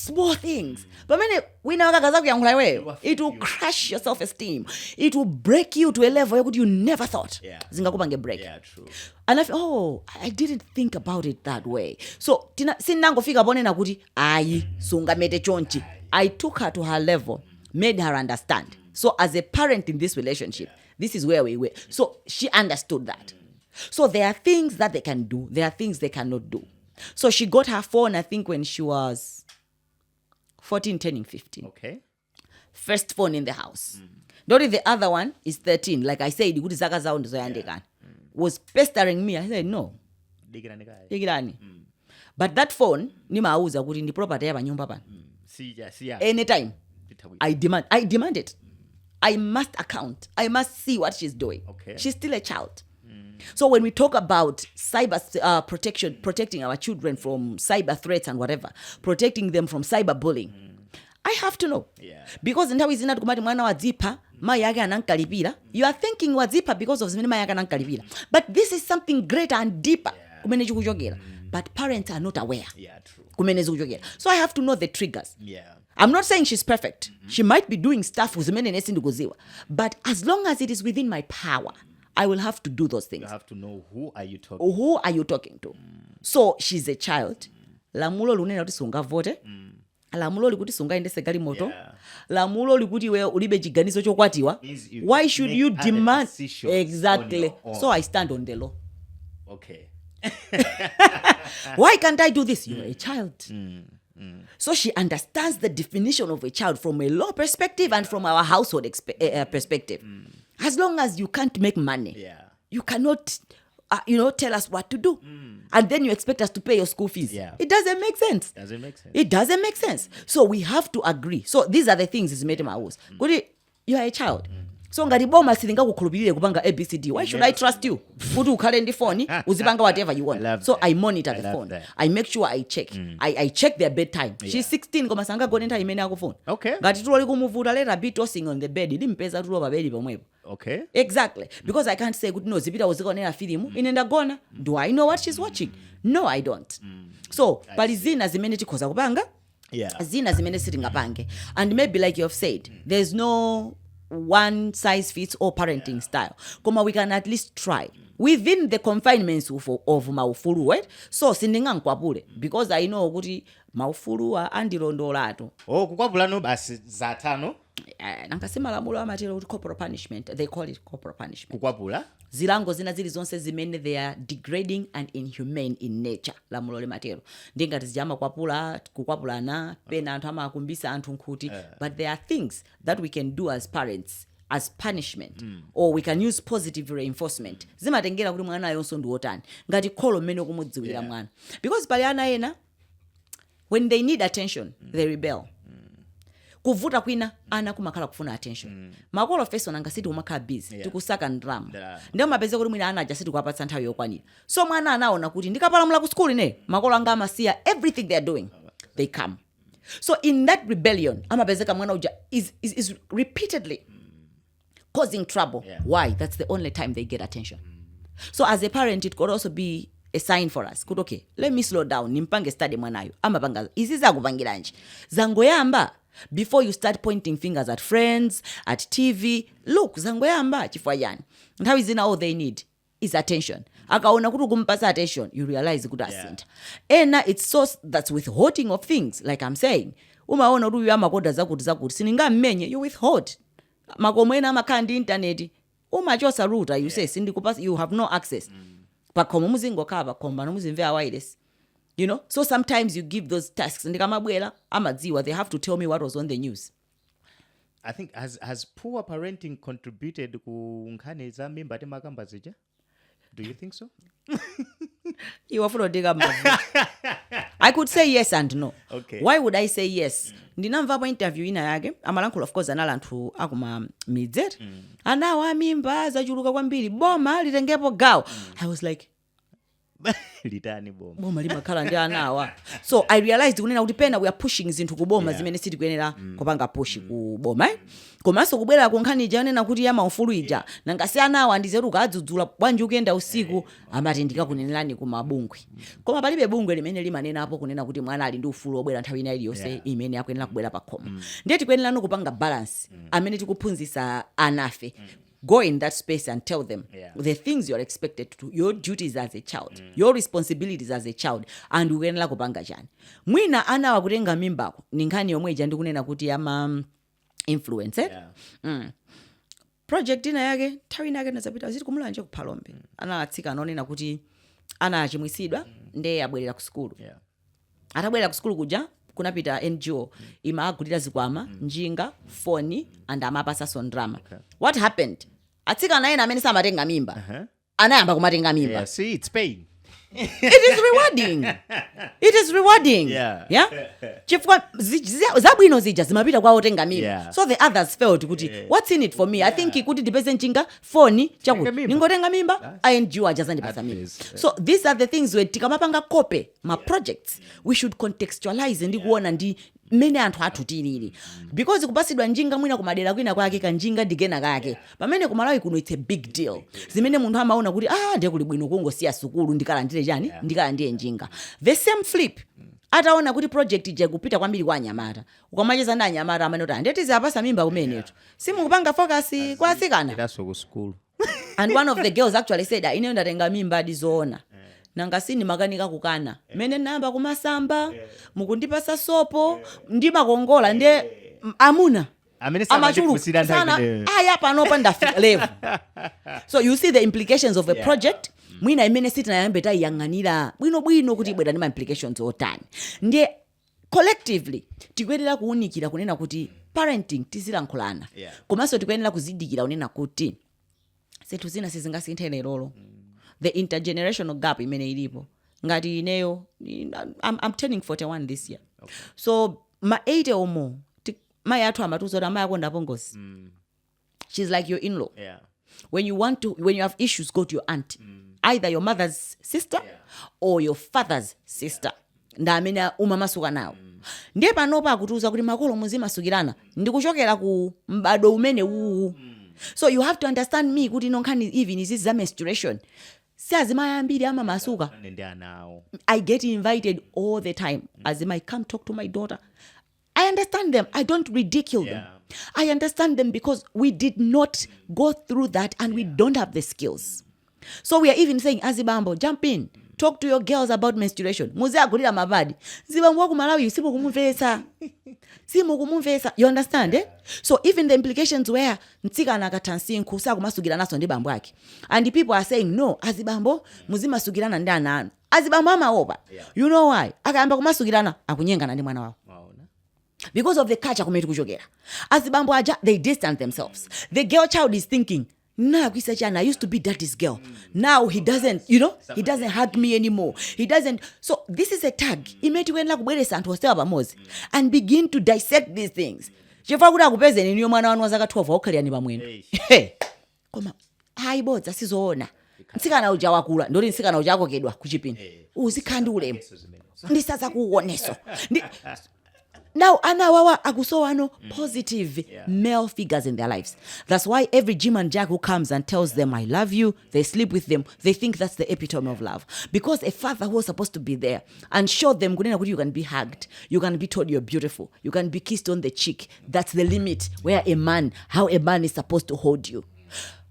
small things. But when wina wakagaza kuyankhula iweyo, it will crush your self-esteem. It will break you to a level you never thought. Zingakupange break. Yeah, true. And I didn't think about it that way. So sinangofika ponena kuti ayi sungamete chonchi. I took her to her level, made her understand. So as a parent in this relationship, this is where we were. So she understood that. So there are things that they can do. There are things they cannot do. So she got her phone, I think, when she was 14, turning 15. Okay. First phone in the house. Not the other one is 13. Like I said, was pestering me. I said, no. But that phone, nimauza kuti ndi property ya nyumba pana. Anytime. I demand it. I must account. I must see what she's doing. Okay. She's still a child. So when we talk about cyber protection, protecting our children from cyber threats and whatever, protecting them from cyber bullying, I have to know. Because nthawi zina tikumati mwana wadzipa mai yake anankalipira, you are thinking wadzipa because of zimene mai yake anankalipira. But this is something greater and deeper kumene chikuchokera. But parents are not aware. True. Kumene zikuchokera. So I have to know the triggers. Yeah. I'm not saying she's perfect. She might be doing stuff with zimene nesindikuziwa. But as long as it is within my power, I will have to do those things. You have to know who are you talking to. So she's a child. Lamulo lunena kuti sungavote. Lamulo likuti sungaendese galimoto. Lamulo likuti we ulibe chiganizo chokwatiwa. Why should you demand exactly? So I stand on the law. Okay. Why can't I do this? You're a child. So she understands the definition of a child from a law perspective and from our household perspective. As long as you can't make money, you cannot, tell us what to do. And then you expect us to pay your school fees. It doesn't make sense. It doesn't make sense. So we have to agree. So these are the things is made in my house. You are a child. So ngariboma silinga kukhulupirire kupanga ABCD. Why should I trust you? Kuti ukhale ndi phone, uzipanga whatever you want. So I monitor the phone. I make sure I check. I check their bedtime. She's 16 koma sanga gonenta imene yako phone. Okay. Ngati tuloli kumuvuta let her be tossing on the bed. Ndimpeza tulo pa bed pomwepo. Okay. Exactly. Because I can't say kuti no zipita uzikonera filimu inenda gona. Do I know what she's watching? No, I don't. So pali zina zimene tikhoza kupanga. Zina zimene sitingapange. And maybe like you have said, there's no one size fits all parenting style. Koma we can at least try within the confinements of maufulu, right? So sindinga nkwapule because I know kuti maufulu andilondolato. Kukwapula no basi zatano. Nankasema lamulo amatero kuti corporal punishment. They call it corporal punishment. Kukwapula? Zilango zina zili zonse zimene they are degrading and inhumane in nature. Lamulo le matero. Ndingati zijama kukwapula na pena anthu amakumbisa anthu nkhuti. But there are things that we can do as parents as punishment or we can use positive reinforcement. Zimatengera kuti mwana yonso ndi wotani. Ngati kholo mmene kumudziwira mwana. Because pali ana ena when they need attention, they rebel. Kuvuta kwina ana kumakhala kufuna attention. Makolo feso nangasiti umakhala busy tikusaka ndrama. Ndio mapeze kuti mwina ana ajasiti kuapatsa nthawi yokwanira. So mwana anaona kuti ndikapalamula ku school ine makolo anga amasiya everything they are doing. They come. So in that rebellion amapezeka mwana uja is repeatedly causing trouble. Why? That's the only time they get attention. So as a parent it could also be a sign for us. Could okay, let me slow down. Nimpange study mwanayo. Amapanga iziza kupangiranji. Zangoyamba before you start pointing fingers at friends, at TV, look, zangoyamba chifwa yani. Nthawi zina all they need is attention. Akaona kuti kumpasa attention, you realize kuti asinta. Ena it's so that's withholding of things, like I'm saying. Umaona kuti yamakoda zakuti sininga mmenye, you withhold. Makomwena amakandi internet, umachosa router, you say sindikupasa, you have no access. Pakoma muzingo kaba komba nomuzimve wireless. So sometimes you give those tasks. Ndikamabwela amadziwa, they have to tell me what was on the news. I think has poor parenting contributed ku nkhani za mimba temakamba zija? Do you think so? I could say yes and no. Okay. Why would I say yes? Ndinamvapo interview ina yake amalankhula of course anali anthu akuma midzet anawa mimba zachuluka kwambiri boma litengepo gawo. I was like litani boma limakhala ndi anawa. So I realized kunena kuti pena we are pushing zinthu kuboma zimene sitikuyenera kupanga push kuboma. Komanso kubwera ku nkhani janena kuti ya maufulu ija nangasi anawa ndizeruka adzudzula bwanji ukenda usiku amati ndikakunenelani ku mabungwe. Koma palibe bungwe limene limanena apo kunena kuti mwana ali ndi ufulu obwera nthawi ina iliyonse imene akuyenera kubwera pa khoma. Ndiye tikuyenera no kupanga balance amene tikuphunzitsa anafe. Go in that space and tell them the things you are expected to do, your duties as a child, your responsibilities as a child, and uyenera kupanga chani. Mwina anawa kutenga mimbako ni nkhani yomwe ija ndikunena kuti ama influence project ina yake nthawi ina yake nazapita ziti kumulanje kuphalombe analatsika anonena kuti ana achimwisidwa ndiye abwerera ku school. Atabwerera ku school kuja kunapita NGO imagulira zikwama njinga phone and amapasa sondrama. What happened? Atsika naye amene samatenga mimba anayamba kumatenga mimba. See, it's pain. It is rewarding. It is rewarding. Yeah. Chifukwa zabwino zija zimapita kwa otenga mimba. So the others felt kuti what's in it for me? I think ikuti dipeze njinga phone chakuti ningotenga mimba NGO ajazandipasa mimba. So these are the things where tikamapanga kope ma projects we should contextualize ndi kuona ndi mene anthu athu tilili because kupasidwa njinga mwina kumadera kwina kwake kanjinga digena kake pamene ku Malawi kuno it's a big deal zimene munthu amaona kuti ndiye kuli bwino kungosiya sukulu ndikalandire chani ndikalandire njinga. The same flip ataona kuti project ije kupita kwambiri kwa anyamata ukamacheza ndi anyamata amene kuti ndeti zapasa mimba kumenetu simukupanga focus kwa asikana ndaso ku school. And one of the girls actually said ine ndatenga mimba adizoona nangasini makanika kukana mene namba kumasamba mukundipasa sopo ndi makongola nde amuna amachulu sana aya panopa ndafika level. So you see the implications of a project mwina imene sitina yambe tayang'anira bwino kuti ibwera ndi ma implications otani. Ndiye collectively tikwenera kuunikira kunena kuti parenting tizilankhulana komanso tikwenera kuzidikira kunena kuti sethu zina sizingasinthe lero. The intergenerational gap imene ilipo ngati ineyo I'm turning 41 this year. So ma 80 or more my athu amatuzo amaya konda pongozi. She's like your in-law. When you have issues, go to your aunt. Either your mother's sister or your father's sister. Nda amene umamasuka nawo. Ndiye panopa akutuza kuti makolo muzimasukirana ndikuchokera ku mbado umene uwu. So you have to understand me kuti nonkhani even is this menstruation. Siazimayambiri ama masuka. I get invited all the time. Azima, I come talk to my daughter. I understand them. I don't ridicule them. I understand them because we did not go through that and we don't have the skills. So we are even saying, Azibambo, jump in. Talk to your girls about menstruation. Muze agulira mabadi. Zibambo ku Malawi simu kumumvesa. You understand, eh? So even the implications where ntsika nakatansi nkusa kumasugira naso ndi bambo yake. And the people are saying, no, Azibambo, muzima sugirana ndi ananu. Azibambo amaopa. You know why? Akayamba kumasugirana akunyenga ndi mwana wawo. Because of the culture kumeti kuchokera. Azibambo aja, they distance themselves. The girl child is thinking, nah, I used to be daddy's girl. Now he doesn't, he doesn't hug me anymore. He doesn't. So this is a tag. And begin to dissect these things. Jefa kuda kupeze ni mwana wanu wazaka 12 okali ani bamwene. Koma haibodza sizoona. Nsikana uja wakula, ndori nsikana uja akokedwa kuchipini. Uzikhandi ulemu. Ndisaza kuoneso. Now, anawawa agusowano positive male figures in their lives. That's why every Jim and Jack who comes and tells them, I love you, they sleep with them, they think that's the epitome of love. Because a father who was supposed to be there and show them, you can be hugged, you can be told you're beautiful, you can be kissed on the cheek. That's the limit how a man is supposed to hold you.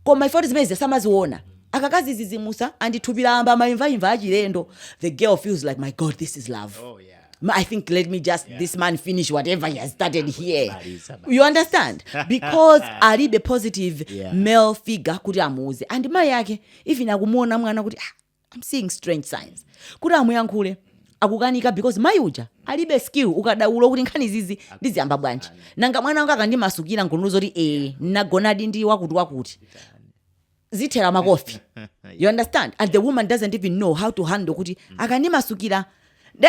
Kwa my father's meze, samaziwona. Akakazi zizimusa, and itubiramba maimva ajirendo. The girl feels like, my God, this is love. Oh, yeah. I think let me just this man finish whatever he has started here. You understand? Because aribe positive male figure kuti amuze. And my yake if inakumuona mwana kuti I'm seeing strange signs. Kuti amuyankhule akukanika because mayi uja alibe skill ukadaulo kuti nkhani zizi ndiziyamba bwanji nanga mwana wanga akandimasukira nkuluzo kuti nagonadi ndi wakuti zithera makofi. You understand? And the woman doesn't even know how to handle kuti akandimasukira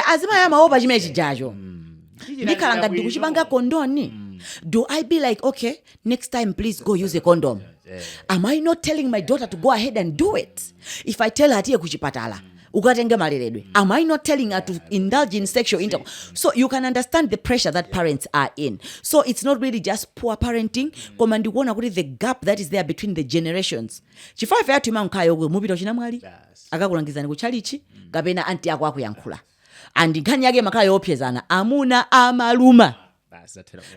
azima ya maopa chimene chijacho ndikalanga ndikuchipanga kondoni. Do I be like, okay, next time please go use a condom? Am I not telling my daughter to go ahead and do it? If I tell her tiye kuchipatala ukatenge maleredwe, am I not telling her to indulge in sexual intercourse? So you can understand the pressure that parents are in. So it's not really just poor parenting. Koma ndikuona kuti the gap that is there between the generations. Chifukwa ya tuma nkayo mupito chinamwali akakulangizani kuchalichi kapena anti yako akuyankhula. And nkhani yake makhala yopyezana amuna amaluma.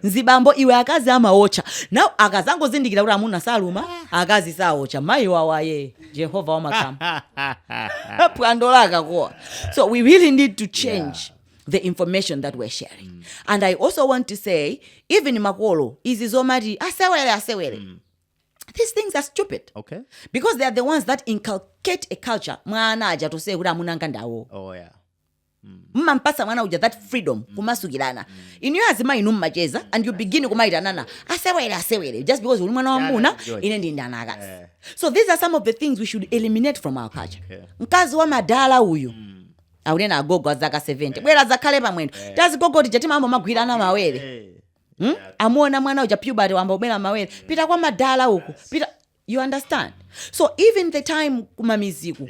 Nzibambo iwe akazi amaocha. Now akazango zindikira kuti amuna saluma, akazi saocha. Mayi wawaye Jehova wa makamu. Pwandolaka kwa. So we really need to change the information that we're sharing. And I also want to say, even makolo izizomati asewele. These things are stupid. Okay. Because they are the ones that inculcate a culture. Mwana aja to say kuti amuna nkandawo. Oh yeah. Mpasa mwana uja that freedom kumasukirana. Inu azima inu mmacheza and you begin kumaitanana asewele just because uli mwana wa muna ine ndi ndanaga. So these are some of the things we should eliminate from our culture. Mkazi wa madala uyu aulena agogo azaka 70 bwera zakhale pamwendo tazigogoti jati mambo magwirana mawere. Amuona mwana uja puberty wamba ubera mawere pita kwa madala huko pita. You understand? So even the time kumamiziku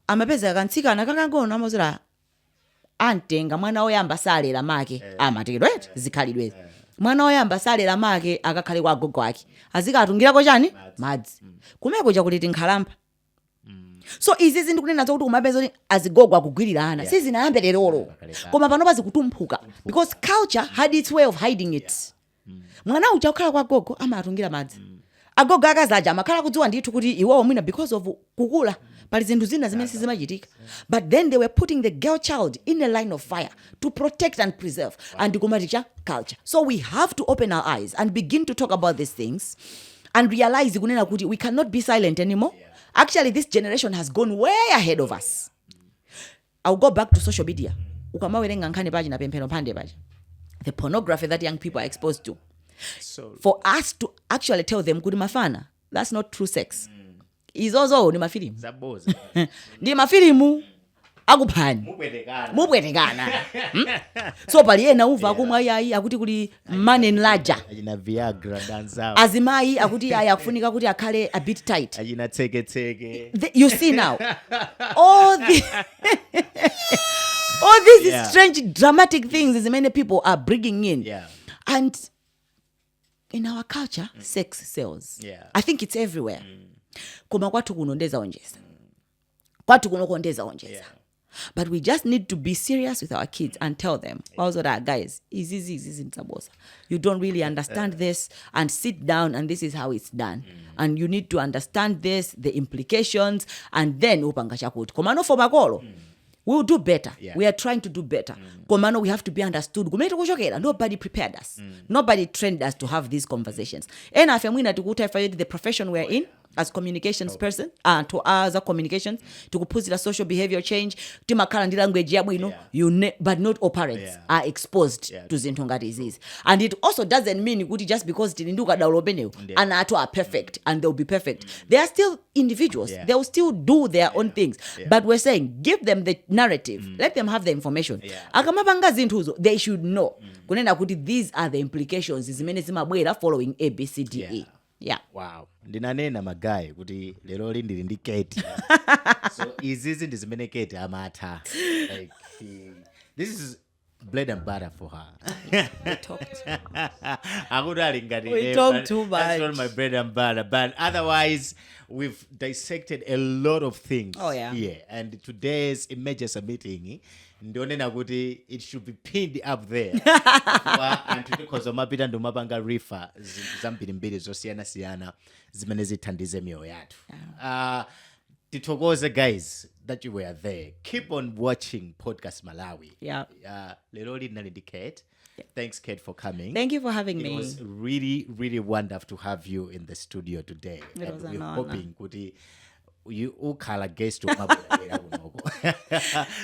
amapeza kantsika kakangona amozera antenga mwana oyamba salera make amatikidwe zikhalidwe. Mwana oyamba salera make akakhale kwa gogo wake azikatungirako chani madzi kumeko chakuliti nkhalamba. So izi zindikunena kuti kumapeza kuti azigogo akugwirirana sizinayambe lerolo koma pano bazikutumphuka because culture had its way of hiding it. Mwana uja ukhala kwa gogo amatungira madzi agogo akazaja amakhala kudziwa ndithu kuti iwo mwina because of kukula pali zinthu zina zimene sizimachitika. But then they were putting the girl child in a line of fire to protect and preserve and kumaticha culture. So we have to open our eyes and begin to talk about these things and realize kunena kuti we cannot be silent anymore. Actually this generation has gone way ahead of us. I'll go back to social media. Ukamawerenga nkhani paji na pemphero phande paji. The pornography that young people are exposed to. So, for us to actually tell them kuti mafana, that's not true sex. Izozo ni mafilimu. Zaboza. Ndi mafilimu akuphani. Mupwetekana. So pali ena uva akumwa yayi akuti kuli man enlarger. Ajina Viagra danzao. Azimayi akuti yayi akufunika kuti akhale a bit tight. Ajina teke. You see now. All these strange dramatic things as many people are bringing in. Yeah. And in our culture, sex sells. Yeah. I think it's everywhere. Koma kwatu kunondeza onjeza. Kwatu kunokondeza onjeza. But we just need to be serious with our kids and tell them, also that guys, easy ntabosa. You don't really understand this and sit down and this is how it's done. And you need to understand this, the implications, and then upanga chakuti. Komano for makolo. We'll do better. Yeah. We are trying to do better. Komano, we have to be understood. Nobody prepared us. Nobody trained us to have these conversations. And I feel the profession we're in as communications person, to other communications, to put the social behavior change, to current language, but not all parents are exposed to Zintunga disease. And it also doesn't mean just because Tininduka Daulobene and Ato are perfect and they'll be perfect. They are still individuals. They will still do their own things. But we're saying, give them the narrative. Let them have the information. They should know. These are the implications following A, B, C, D, E. Yeah. Wow. Ndinanena magai kuti lero lindiri ndi Kate. So izizi ndizimene Kate amata. Like this is bread and butter for her. We talked. We talked too much. That's not my bread and butter. But otherwise, we've dissected a lot of things. Oh yeah. Yeah. And today's emergency meeting, ndionena kuti it should be pinned up there. And because mapita ndo mapanga rifa zambiri zosiyana zimene zithandize miyoyo yathu. Titokoze guys that you were there. Keep on watching Podcast Malawi. Yeah. Lero linali ndi Kate. Thanks, Kate, for coming. Thank you for having me. It was really, really wonderful to have you in the studio today. It was an we're honor. hoping kuti you ukhala guest umabwera kunoko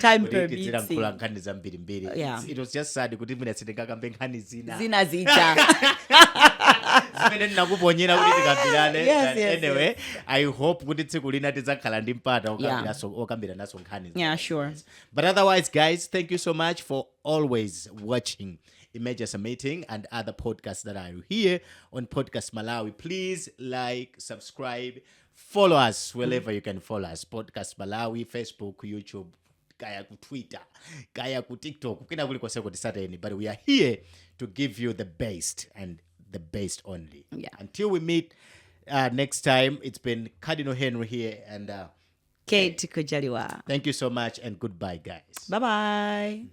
Time permits. nkhani zambirimbiri. It was just sad kuti mina sindingakambe nkhani zina zija. Zimene ndinakuponyera kuti tikambirane. Yes. Anyway, I hope kuti tsiku lina tidzakhala ndi mpata okambira naso nkhani. Yeah, sure. But otherwise, guys, thank you so much for always watching Emergency Meeting and other podcasts that are here on Podcast Malawi. Please like, subscribe, follow us wherever you can follow us. Podcast Malawi, Facebook, YouTube, kaya ku Twitter, kaya ku TikTok. Kina kuli kose kuti but we are here to give you the best and the best only. Yeah. Until we meet next time, it's been Cardinal Henry here and Kate Kujaliwa. Thank you so much and goodbye, guys. Bye-bye.